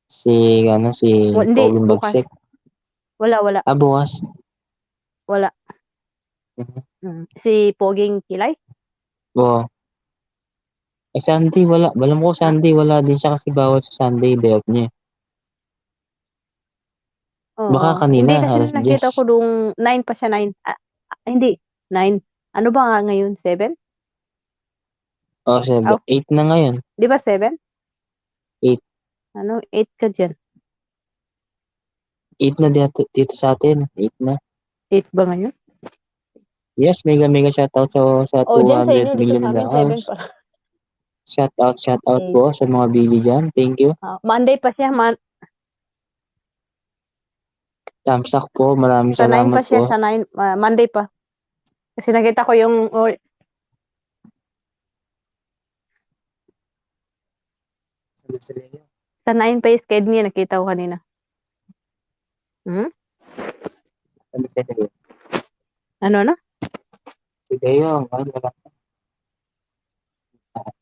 Si, si Hindi, Poging bukas. Bagsik. Wala. Bukas. Wala. Mhm. Si Poging Kilay? Oo. Sunday wala. Alam ko Ha? Sunday wala din siya kasi bawal sa Sunday, day off niya. Baka Oo. kanina, Hindi kasi alas 10. nakita ko nung 9 pa siya, 9. Hindi, 9. Ano ba nga ngayon? 7? Oh, 7. Oh, 8 na ngayon. 'di ba 7? 8. Ano, 8 ka diyan. 8 na dito sa atin. 8 na. 8 ba ngayon? Yes, mega shoutout sa Oh, diyan sa 200 inyo, dito million sa amin 7 hours. pa. Shoutout 8. po sa mga busy dyan. Thank you. Monday pa siya, Thumbs up po. Maraming sa 9 salamat pa siya, po. sa 9, Monday pa. Kasi nakita ko yung, sa 9 pa yung schedule niya, nakita ko kanina. Hmm? Ano na? Si Deo, wala.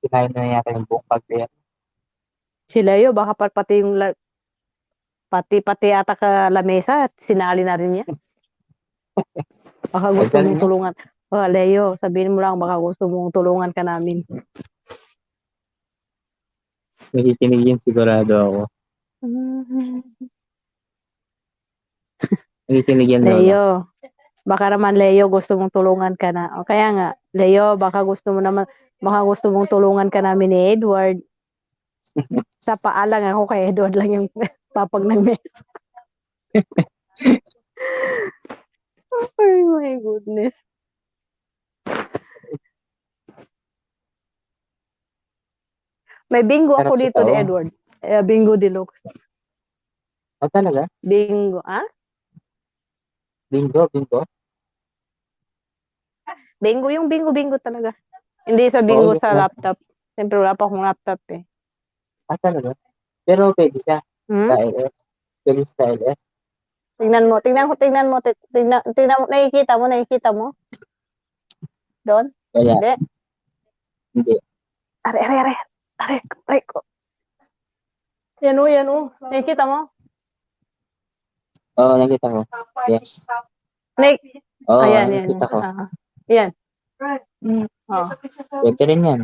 Kinain na yata yung buong pagkaya. Si Leo, baka pati yung, pati ata ka lamesa at sinali na rin niya. Baka gusto Tagal mong niya. tulungan. Leo, sabihin mo lang, baka gusto mong tulungan ka namin. Nakikinig yun sigurado ako. Nakikinig yan, Lola. Leo, baka naman Leo, gusto mong tulungan ka na. O kaya nga, Leo, baka gusto mong tulungan ka namin ni Edward. Sa paalang ako kay Edward lang yung papag ng mesa. Oh my goodness. May bingo ako Sarap sa dito ni tao. Edward. Bingo deluxe. Talaga? Bingo, Bingo. Bingo, yung bingo talaga. Hindi sa Oo, bingo yung sa lang. laptop. Siyempre wala pa akong laptop eh. Talaga? Pero pwede siya. Sa Hmm? LS. Pwede sa LS. Tingnan mo, nakikita mo? Doon? Kaya, Hindi. hindi. Are ko. Yan o. Nakikita mo? Oo, nakita ko. Yes. Oo, Ayan. nakita ko. Yan. Oh. Pwede rin yan.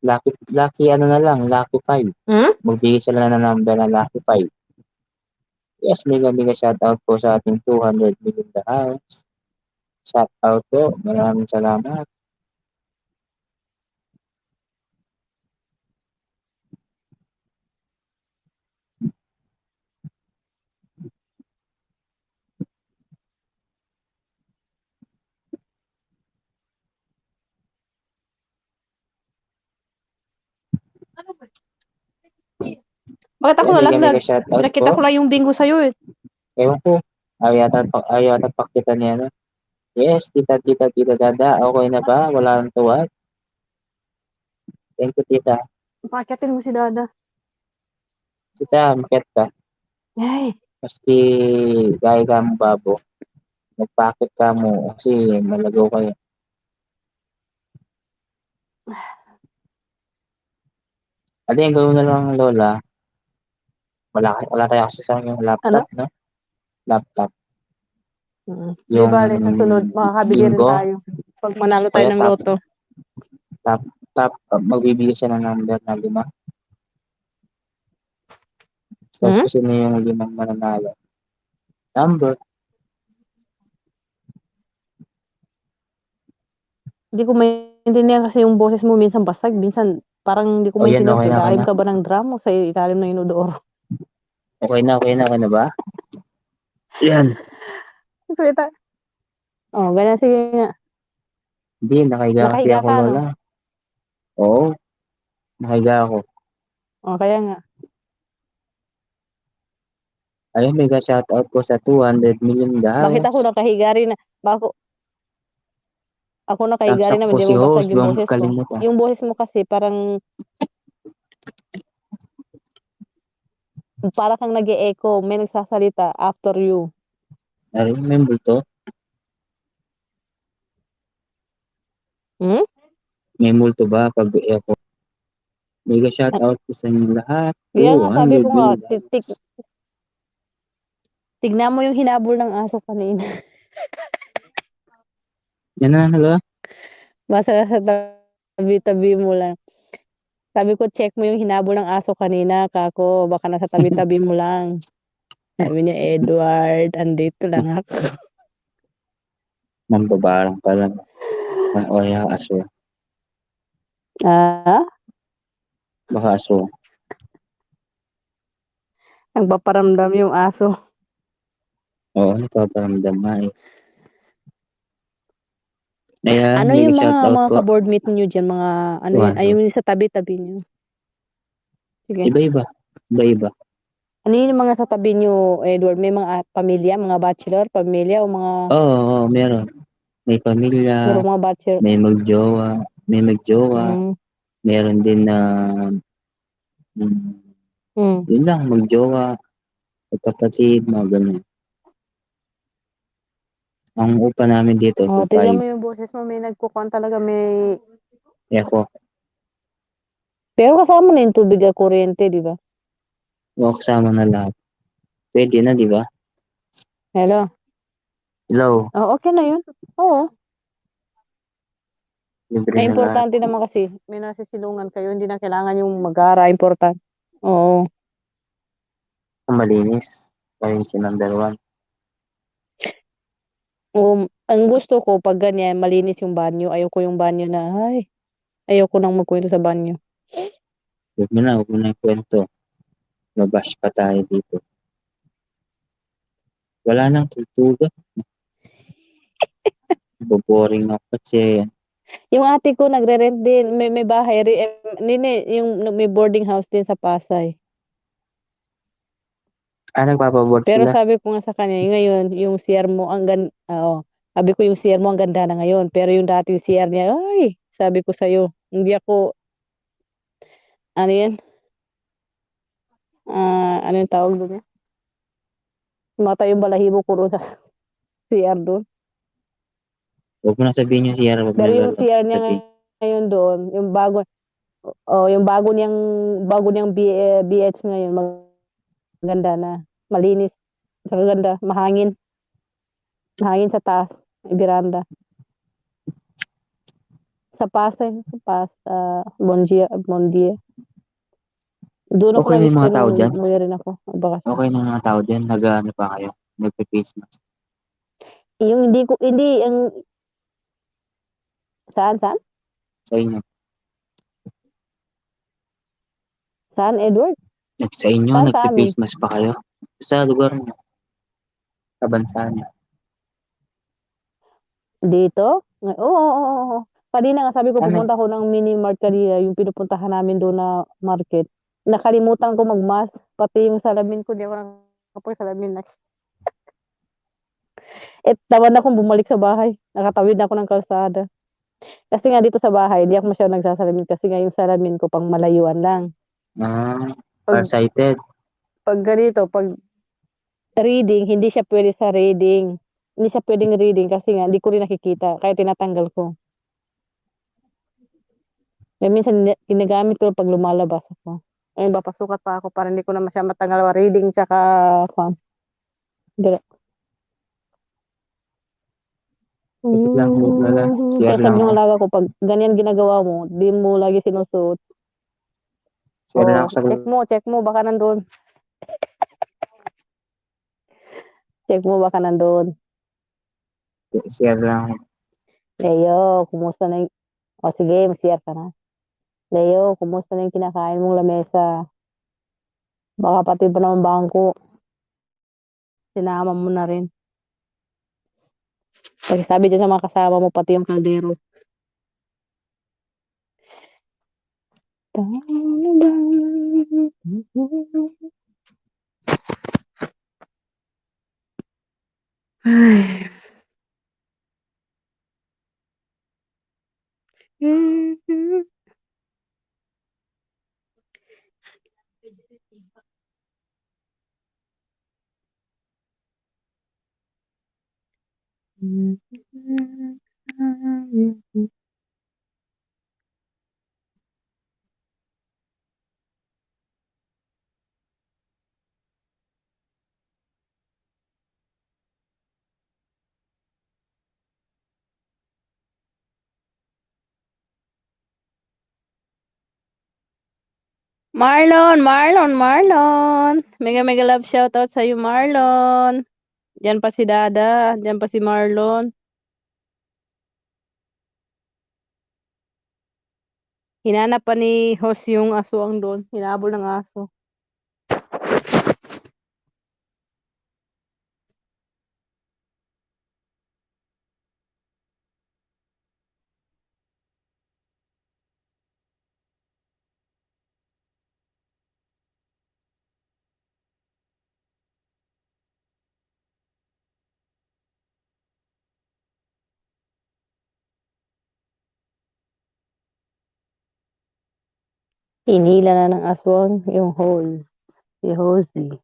Lucky ano na lang, Lucky 5. Hmm? Magbigay sila ng number na Lucky 5. Yes, mega shoutout po sa ating 200 million hours. Shoutout po. Maraming salamat. Bakit ako Yan, nalaglag? mega shoutout po. Nakita ko lang yung bingo sa'yo eh. Ewan ko. Ayaw yata pakita niya, no? Yes, tita Dada. Okay na ba? Wala nang tuwad. Thank you, tita. Pakyatin mo si Dada. Tita, makiat ka. Ay. Maski gaya ka mo babo. Magpakit ka mo kasi malagaw kayo. Ano yung gawin na lang, Lola? Wala tayo kasi sa yung laptop, Ano? no? Laptop. Di Yung bale, sa sunod, makakabili rin bingo, tayo. Pag manalo o tayo yung ng loto. magbibigay siya ng number na 5. Tapos Hmm? kasi na yung 5 mananalo. Number. Hindi ko maintindihan kasi yung boses mo minsan basag, minsan parang hindi ko O yan, maintindihan okay sa na, okay ilalim na. ka ba ng drum o sa ilalim ng inodoro. Okay na, okay na, okay na ba? Yan. Salita. Oh, ganyan, sige nga. Hindi, nakahiga kasi Nakahiga ako, ka, no? Lola. Oo, nakahiga ako. Oh, kaya nga. Ayun, mega shoutout po sa 200 million Bakit ako house. nakahiga rin na? Ako nakahiga Thumbs up rin naman, po di si mabasag host, yung huwag boses ko. magkalimutan. Yung boses mo kasi para kang nag-e-echo, may nagsasalita after you. Ay, may multo. Hmm? May multo ba pag ako? Mega shoutout po sa inyo lahat. Kaya nga, sabi 200 ko nga, million house. tignan mo yung hinabol ng aso kanina. Yan na, hala. Basta sa tabi-tabi mo lang. Sabi ko, check mo yung hinabol ng aso kanina, kako. Baka nasa tabi-tabi mo lang. Sabi niya, Edward, andito lang ako. Mambabarang pa lang. O kaya aso. Ah, Baka aso. ang paparamdam yung aso. Oo, nagpaparamdam nga eh. Ayan, Ano mega yung shoutout mga po. ka-board meet niyo diyan, mga ano yun, Tuwan. ayun sa tabi-tabi niyo. Sige. Iba-iba. Iba-iba. Ano yung mga sa tabi niyo, Edward? May mga pamilya, mga bachelor, pamilya o mga Oo, oo, meron. May puro pamilya, mga bachelor? may magjowa, Mm, meron din na mm. yun lang, magjowa, magkapatid, mga ganun. Ang upa namin dito, Oh, tignan 2.5. mo yung boses mo, may nagkukuhan talaga, may... Eko, Pero kasama na yung tubig at kuryente, di ba? kasama na lahat. Pwede na, di ba? Hello? Hello, Oh, okay na yun. Oo. libre Ay, na lahat. importante naman kasi, may nasisilungan kayo, hindi na kailangan yung mag-ara, important. Oo. Ang malinis. Malinis yung number one. Ang gusto ko, pag ganyan, malinis yung banyo. Ayoko yung banyo na, ay, ayoko nang magkwento sa banyo. Huwag mo na yung kwento. Mabash pa tayo dito. Wala nang tultugan. Boring ako kasi Yung ate ko, nagre-rent din, may bahay, nini, yung may boarding house din sa Pasay. nagpapaboard Pero sila. sabi ko nga sa kanya, ngayon, yung CR mo, sabi ko yung CR mo, ang ganda na ngayon. Pero yung dating CR niya, ay, sabi ko sa'yo, hindi ako, ano yan, ano yung tawag doon yan? Mata yung balahibo ko doon sa CR doon. Huwag mo na sabihin yung CR, huwag Pero na yung lolo. CR niya Sabihin. ngayon doon, yung bago niyang BH ngayon, maganda na, malinis, saka ganda, mahangin sa taas, may veranda. Sa Mondia. Doon ako Okay na yung nag-stay mga tao nung dyan. umuwi rin ako, nagbakasyon. Okay na yung mga tao dyan. Nag-ano pa kayo. Nagpe-Christmas. Yung saan? Sa inyo. Saan, Edward? Sa inyo, Saan sa amin? nagpe-Christmas pa kayo. Sa lugar mo. Sa bansa niyo. Dito? Oo. Kanina nga sabi ko, Ano? pumunta ko ng mini mart kanina, yung pinupuntahan namin doon na market. Nakalimutan ko mag-mask, pati yung salamin ko, di ako nakapag-salamin na. Tawad akong bumalik sa bahay. Nakatawid na ako ng kalsada. Kasi nga dito sa bahay, di ako masyadong nagsasalamin kasi nga yung salamin ko pang malayuan lang. Pag, Farsighted. pag ganito, pag reading, hindi siya pwede sa reading. Hindi siya pwedeng reading kasi nga hindi ko rin nakikita kaya tinatanggal ko. Kaya minsan ginagamit ko pag lumalabas ako. Ayun ba, pasukat pa ako para hindi ko na siya matanggal reading tsaka fan. Wait na lang. Share Kaya lang sabi ng ako. alaga ko, pag ganyan ginagawa mo, di mo lagi sinusuot. Share lang Oh, ako sa check mo, baka nandun. Check mo, baka nandun. share lang ako. Leo, kumusta na yung... O sige, mag-share ka na. Leo, kumusta na yung kinakain mong lamesa? Baka pati ba naman bangko, sinama mo na rin. Pagsabi dyan sa mga kasama mo, pati yung kaldero. Ay. Marlon, Marlon, Marlon. Mega mega love shoutout sa iyo, Marlon. Diyan pa si Dada, diyan pa si Marlon. Hinanap pa ni host yung aswang doon. Hinabol ng aso. Hinila na ng aswang yung host. Si Hosey.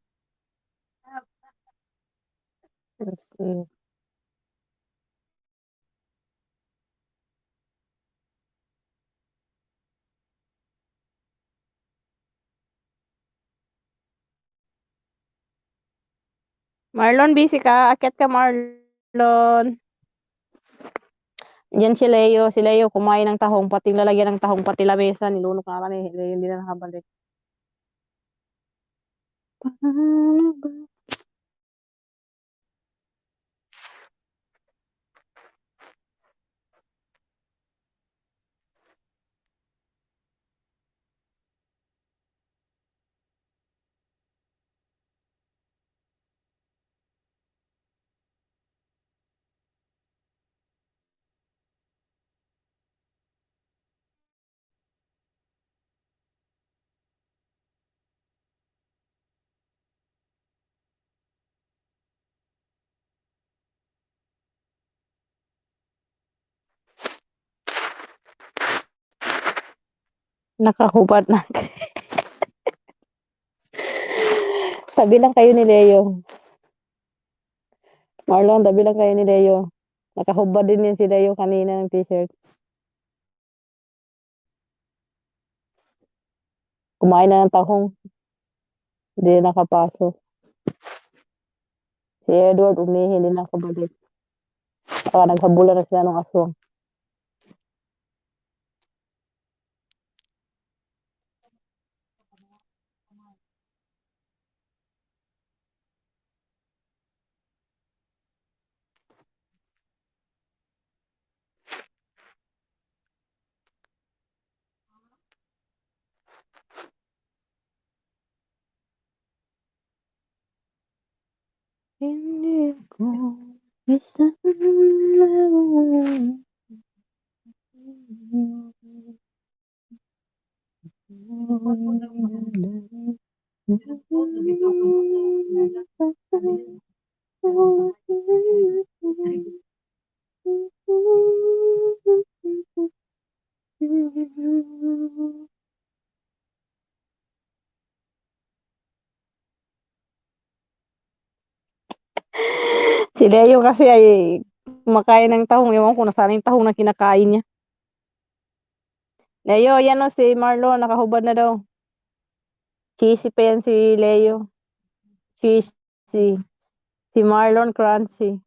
Marlon, busy ka? Akyat ka, Marlon. Diyan si Leo. Si Leo kumain ng tahong. Pati lalagyan ng tahong. Pati lamesa. Nilunok na kami. Hindi na nakabalik. Nakahubad na. Tabi lang kayo ni Leo. Marlon, tabi lang kayo ni Leo. Nakahubad din yan si Leo kanina ng t-shirt. Kumain na ng tahong. Hindi na nakapasok. Si Edward umihi, hindi na nakabalik. Saka naghabulan na sila ng aswang. Hindi ko bisa Si Leo kasi ay kumakain ng tahong. Ewan ko nasaan yung tahong na kinakain niya. Leo, yan o si Marlon. Nakahubad na daw. Cheesy pa yan si Leo. Cheesy. Si Marlon crunchy.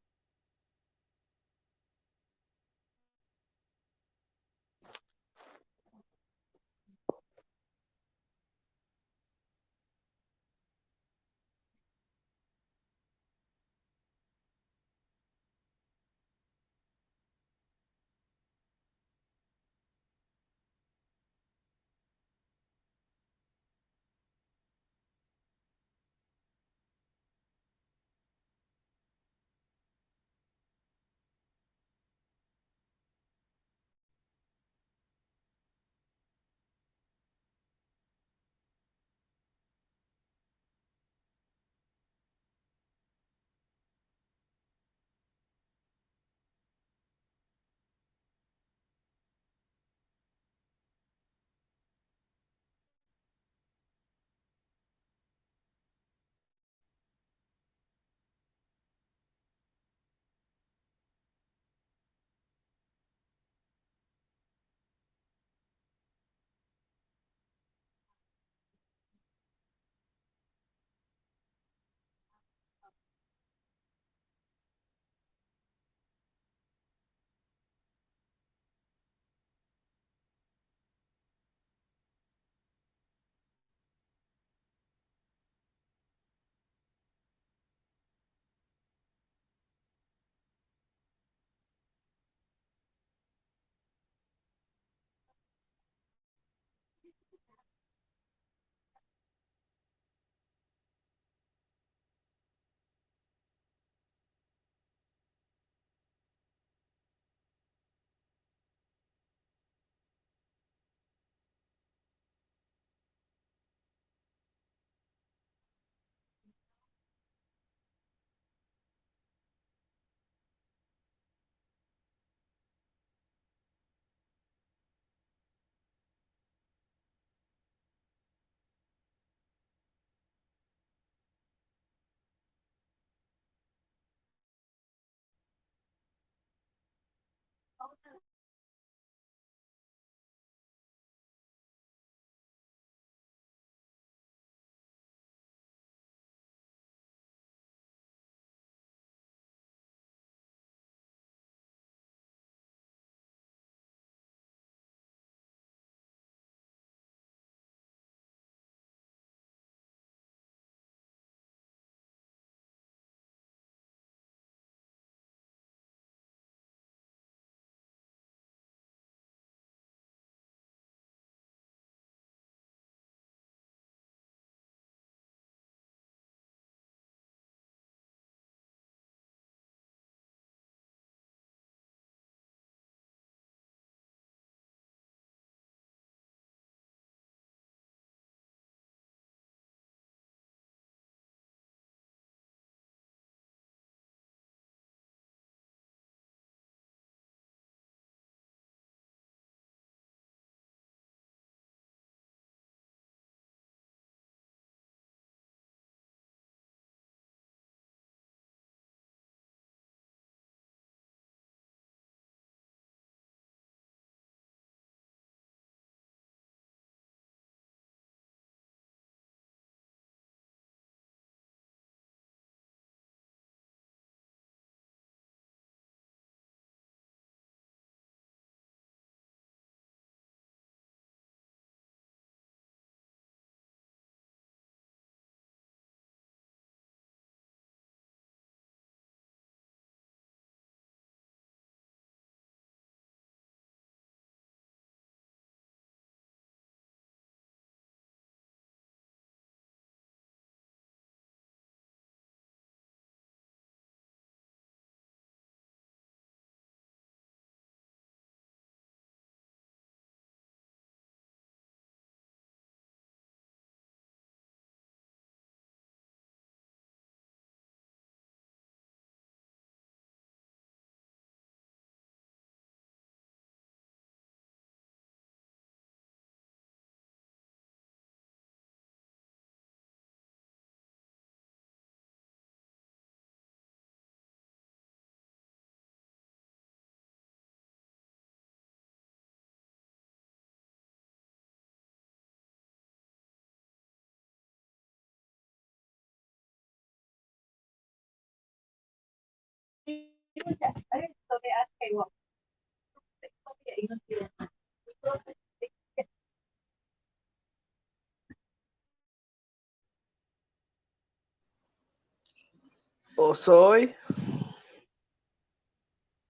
Oh, Soy?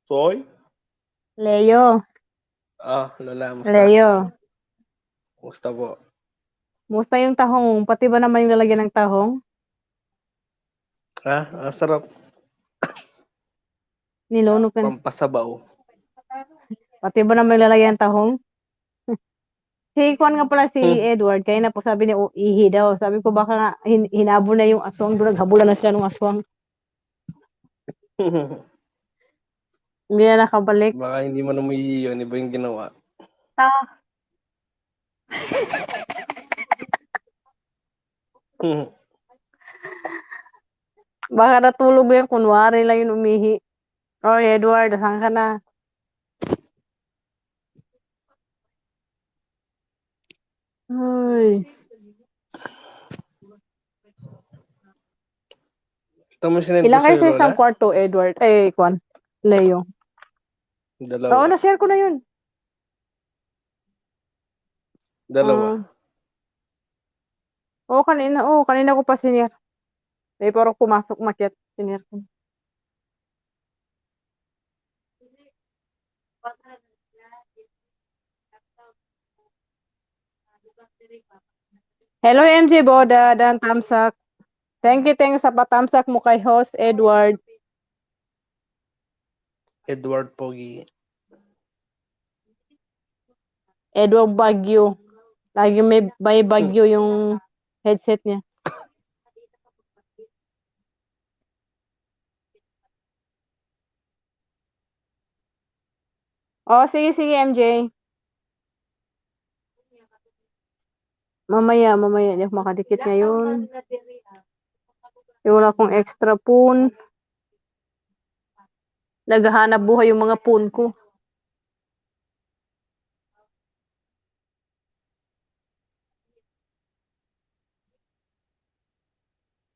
Soy? Leo, Lola, musta? Leo. Musta po? Musta yung tahong? Pati ba naman yung lalagyan ng tahong? Sarap. Nilunok na. Pampasabaw. Pati ba naman yung lalagyan ng tahong? Si Kwan nga pala si Hmm. Edward, kaya na po sabi niya, ihi daw. Sabi ko baka nga hinabol na yung aswang, doon naghabulan na sila ng aswang. Hindi na nakabalik. Baka hindi mo namuyi yun, iba yung ginawa. Ta, baka natulog yan, kunwari lang yung umihi. Oh, Edward, saan ka na? Ay. Ito mo sinend ko Ilang kayo sa'yo, sa Lola? isang kwarto, Edward? Kwan, Leo. Oo, Dalawa. na-share ko na yun. Dalawa. Kanina ko pa sinir. Pero pumasok, makiat, sinir ko. Hello, MJ Boda, dan tamsak. Thank you sa patamsak mo kay host Edward. Edward Pogi. Edward Bagyo. Lagi may bagyo yung headset niya. Oh, sige, MJ. Mamaya. Hindi ako makadikit ngayon. Wala akong extra phone. Naghahanap buhay yung mga phone ko.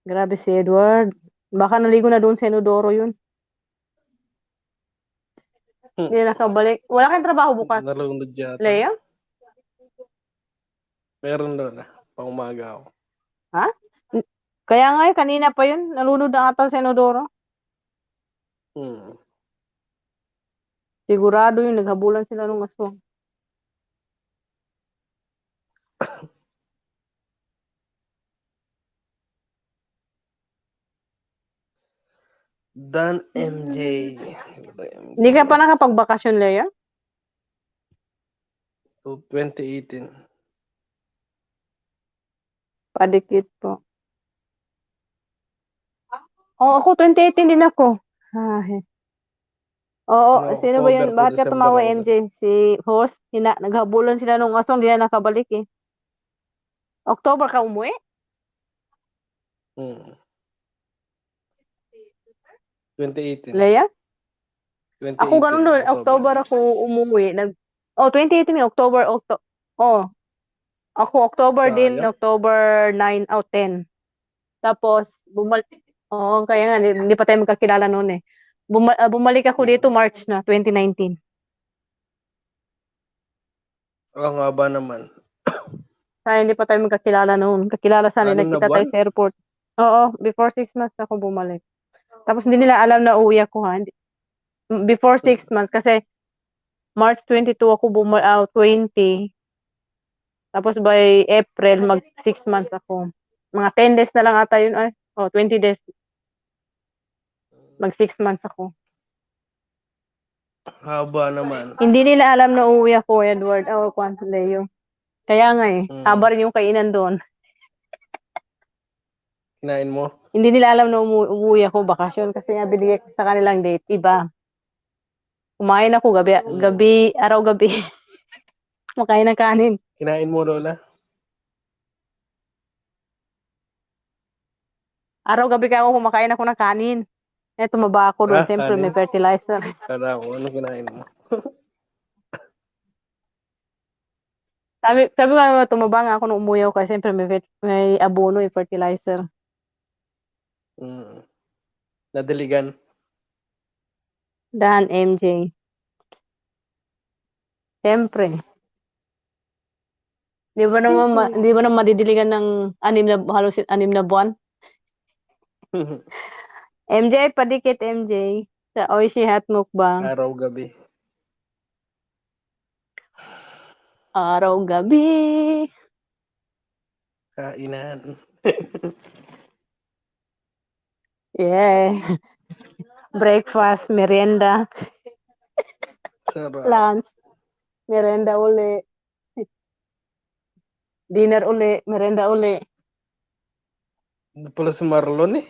Grabe si Edward. Baka naligo na doon sa Inodoro yun. Hindi na nakabalik. Wala kang trabaho bukas, Nalunod yata. Lea? Meron doon na. Pang umaga ako. Ha? Kaya nga kanina pa yun. Nalunod na ata sa Inodoro. Sigurado yun. Naghabulan sila nung aswang. Dan MJ. Hindi ka pa nakapagbakasyon, Lea? 2018. Padikit po. Oo, ako 2018 din ako. Oo, Ano, sino ba October yun? to Bakit ka December tumawa, ako MJ? Si host, naghabulan sila nung aswang, di na nakabalik eh. October ka umuwi? doon. 2018. Lea? Ako 2018. ganun doon, October ako umuwi. 2018 October. Oh, ako October din, Sayang. October 9 o 10. Tapos, kaya nga, hindi pa tayo magkakilala noon eh. Bumalik ako dito March na, 2019. Ang haba naman. Kaya hindi pa tayo magkakilala noon. Kakilala sana, 6 na nagkita tayo buwan? sa airport. Oo, before 6 months ako bumalik. Tapos hindi nila alam na uwi ako ha. Before 6 months kasi March 22 ako 20. Tapos by April, mag 6 months ako. Mga 10 days na lang ata yun. 20 days. Mag 6 months ako. Haba naman. Hindi nila alam na uuwi ako, Edward. Kwan, Leo. Kaya nga eh. Haba rin yung kainan doon. Kinain mo? Hindi nila alam na umuwi ako bakasyon kasi nga binigay ko sa kanilang date. Iba. Kumain ako araw-gabi. Makain ng kanin. Kinain mo, Lola? Araw-gabi ka ako kumakain ako ng kanin. Tumaba ako doon. Siyempre may Kanin? fertilizer. Kala ko, ano kinain mo? Sabi ko nga, tumaba nga ako nung umuwi ako kasi siyempre may abono, fertilizer. Nadiligan? Dan MJ. Siyempre. Di ba naman madidiligan ng halos 6 na buwan? MJ, padikit MJ. Sa Oishi Hot Mukbang. Araw-gabi. Araw-gabi. Kainan. Yeah. Breakfast, merienda, Sarap. lunch, merienda uli. Dinner uli, merienda uli. Nandito pala si Marlon eh.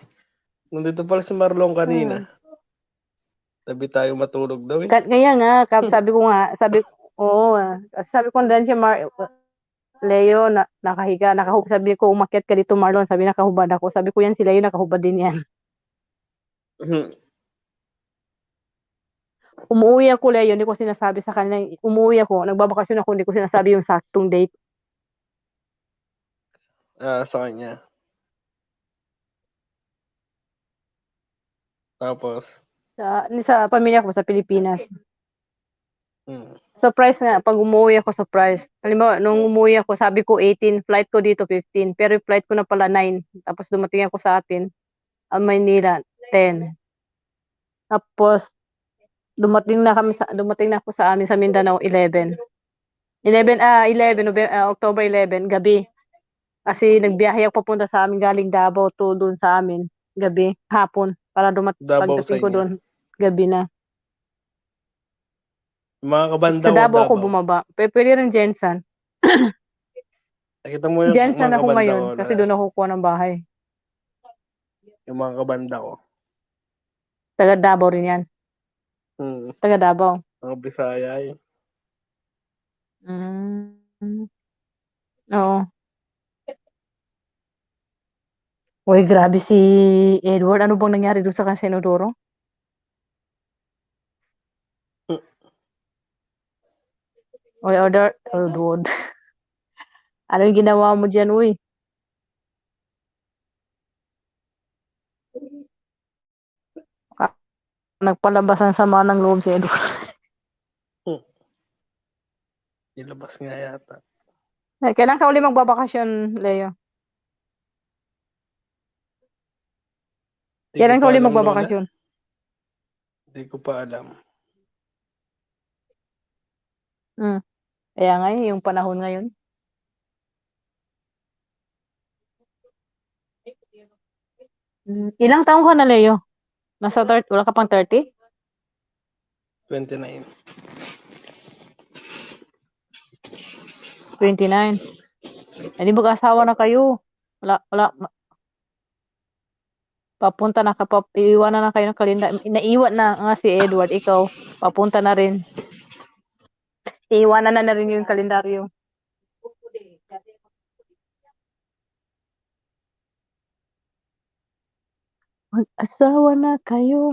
Nandito pala si Marlon kanina. Sabi tayo matulog daw eh. Kaya nga, sabi ko, sabi ko dan siya, Leo, nakahiga, sabi ko, umakyat ka dito Marlon, sabi nakahubad ako. Sabi ko yan, si Leo nakahubad din yan. Umuwi ako, Leo, hindi ko sinasabi sa kanya, umuwi ako, nagbabakasyon ako, hindi ko sinasabi yung saktong date. Sa kanya. Tapos? Sa pamilya ko, sa Pilipinas. Surprise nga, pag umuwi ako, surprise. Halimbawa, nung umuwi ako, sabi ko 18, flight ko dito 15, pero flight ko na pala 9. Tapos dumating ako sa atin, Maynila, 10. Tapos, dumating na ako sa amin sa Mindanao, 11. October 11, gabi. Kasi nagbiyahe ako papunta sa amin galing Davao to doon sa amin. Gabi, hapon. Para Davao sa pagdating ko inyo. doon, gabi na. Yung mga kabanda Sa mo, Davao ako Davao. bumaba. Pwede rin Jensen. Nakita mo yung Jensen mga ako kabanda ngayon ko kasi na, doon ako kuha ng bahay. yung mga kabanda ko. Taga Davao rin yan. Taga Davao. Mga Bisaya eh. Mm. Oo. Uy, grabe si Edward. Ano bang nangyari doon sa Casinodoro? Uy, Edward. Ano yung ginawa mo dyan, uy? Nagpalabas ng sama ng loob si Edward. Ilabas nga yata. Kailan ka uli magbabakasyon, Leo? Di ko Kailan ka pa uli alam, Lola. magbabakasyon? Di ko pa alam. Kaya nga yung panahon ngayon. Ilang taong ka na, Leo? Nasa 30? Wala ka pang 30? 29. 29. Hindi mag-asawa na kayo. Wala. Papunta na ka, iiwanan na kayo ng kalendaryo. Naiwan na nga si Edward, ikaw. Papunta na rin. Iiwanan na rin yung kalendaryo. Mag-asawa na kayo.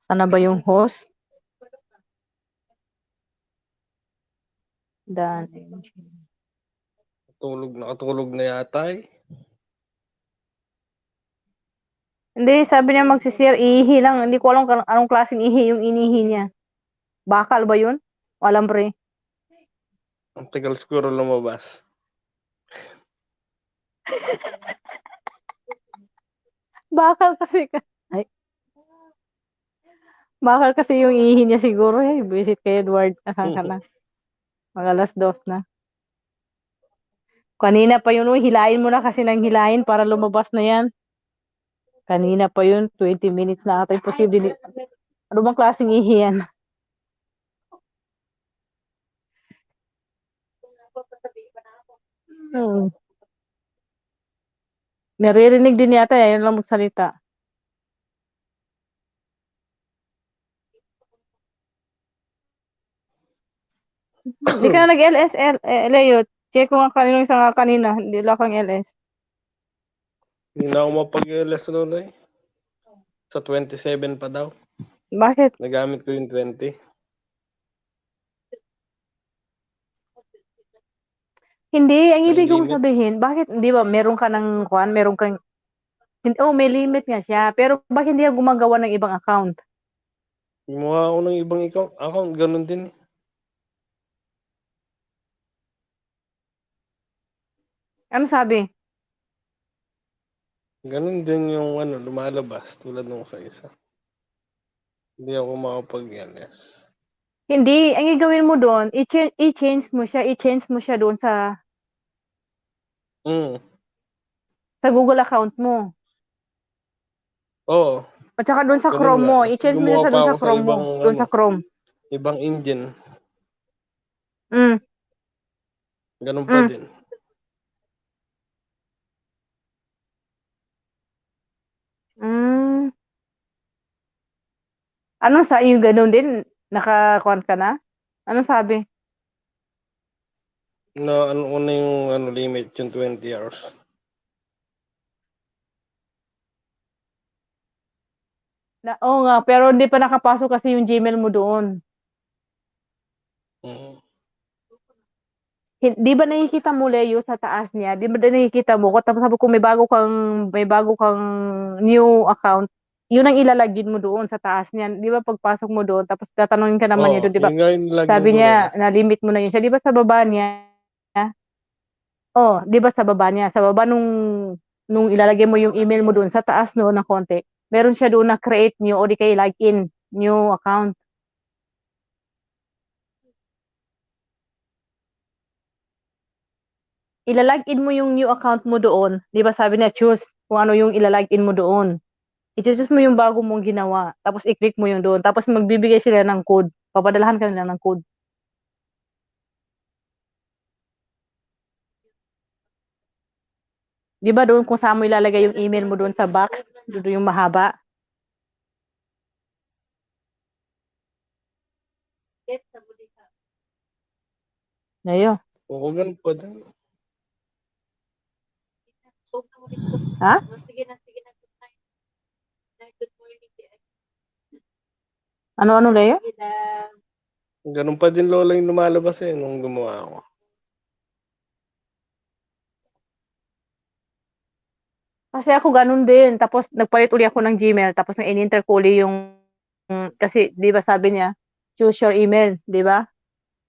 Sana ba yung host? Nakatulog na yata eh. Hindi, sabi niya magsisir, ihi lang. Hindi ko alam anong klaseng ihi yung inihi niya. Bakal ba yun? Walang pre. Ang tagal siguro lumabas. Bakal kasi. Ay. Bakal kasi yung ihi niya siguro. Eh. Visit kay Edward. Asan ka na? Mag alas 2 na. Kanina pa yun. Hilahin mo na kasi nang hilahin para lumabas na yan. Kanina pa yun. 20 minutes na ata. Imposible. Ano bang klaseng ihi yan? Naririnig din yata. Ayun lang magsalita. Hindi ka na nag-LSL, Leo. Check ko nga kanino isa nga kanina. Hindi lang kang LS. Hindi na ako mapag-LS Lola eh. Sa 27 pa daw. Bakit? Nagamit ko yung 20. Hindi, ang May ibig kong limit. sabihin, bakit, di ba, meron ka ng kuan, meron kang, may limit nga siya, pero bakit hindi ka gumagawa ng ibang account? Gumawa ako ng ibang account. Ganun din eh. Ano sabi? Ganun din yung lumalabas tulad nung sa isa. Hindi ako makapag-LS. Hindi, ang gagawin mo doon, i-change mo siya doon sa Google account mo. Oo. At saka doon sa Ganun Chrome nga. mo, Tapos i-change mo gumawa siya pa doon ako sa sa Chrome mo, doon sa Chrome. ibang engine. Mm. Ganun pa din. Ano sa iyo ganun din? Naka-count ka na? Ano sabi? Na ano na yung limit, yung 20 hours. Oo nga, pero hindi pa nakapasok kasi yung Gmail mo doon. Di ba nakikita mo, Leo, sa taas niya? Di ba nakikita mo? Tapos sabi ko, may bago kang new account. Yun ang ilalagin mo doon sa taas niya. Di ba pagpasok mo doon, tapos tatanungin ka naman niya doon, di ba? Yun nga yung nilagyan Sabi ko, niya, Lola. na-limit mo na yun siya. Di ba sa baba niya? Oh, di ba sa baba niya? Sa baba nung ilalagay mo yung email mo doon, sa taas noon ng konti, meron siya doon na create new o di kaya login, new account. Ilalagin mo yung new account mo doon. Di ba sabi niya, choose kung ano yung ilalagin mo doon. I-choose mo yung bago mong ginawa. Tapos i-click mo yung doon. Tapos magbibigay sila ng code. Papadalahan ka nila ng code. Di ba doon kung saan mo ilalagay yung email mo doon sa box? Doon yung mahaba. Ayo. O kung ganun pa din. Ha? Ano-ano, Leo? Ganun pa din lola yung lumalabas nung gumawa ako. Kasi ako ganun din. Tapos nagpalit uli ako ng Gmail. Tapos nang in-enter ko uli yung kasi di ba sabi niya, choose your email, di ba?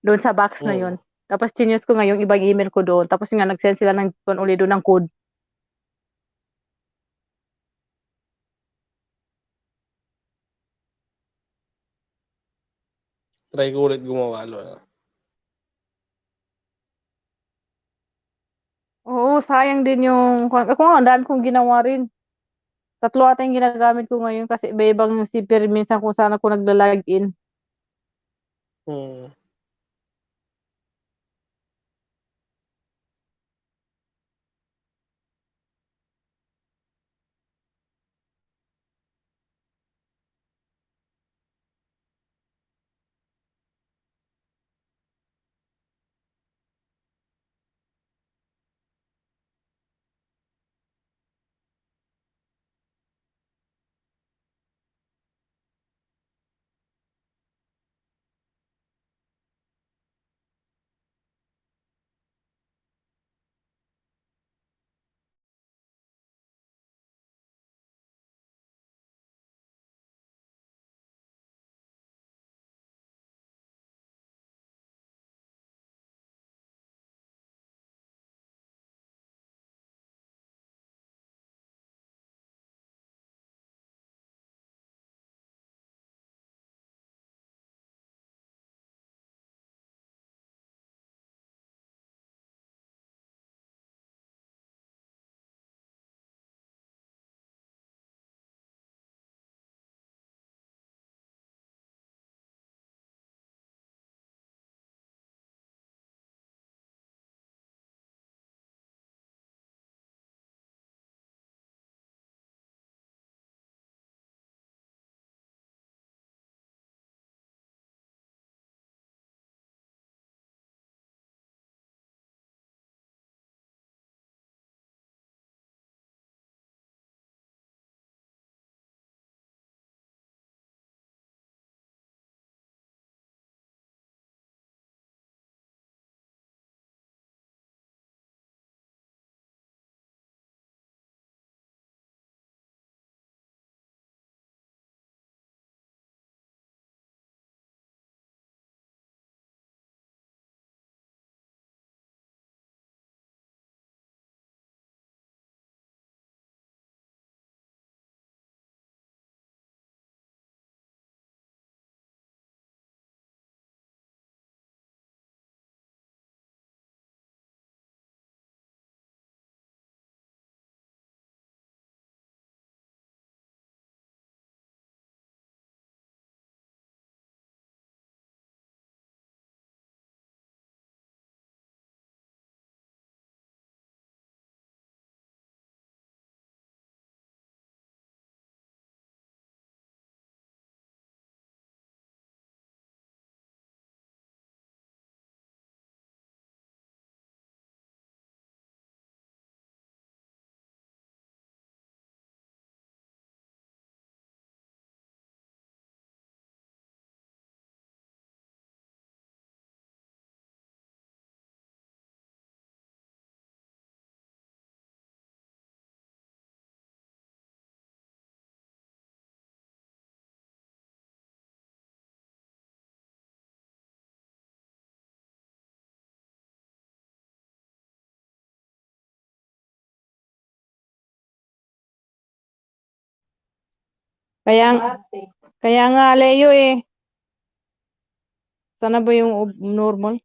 Doon sa box na Hmm. yun. Tapos chinews ko nga yung ibang email ko doon. Tapos nga nag-send sila ng uli doon ng code. Try ko ulit gumawa, lola. Oo, sayang din yung ako nga, ang dami kong ginawa rin. Tatlo ata yung ginagamit ko ngayon kasi iba-ibang zipper minsan kung saan ako nagla-login. Hmm. Kaya, kaya nga, Leo eh. Sana ba yung normal?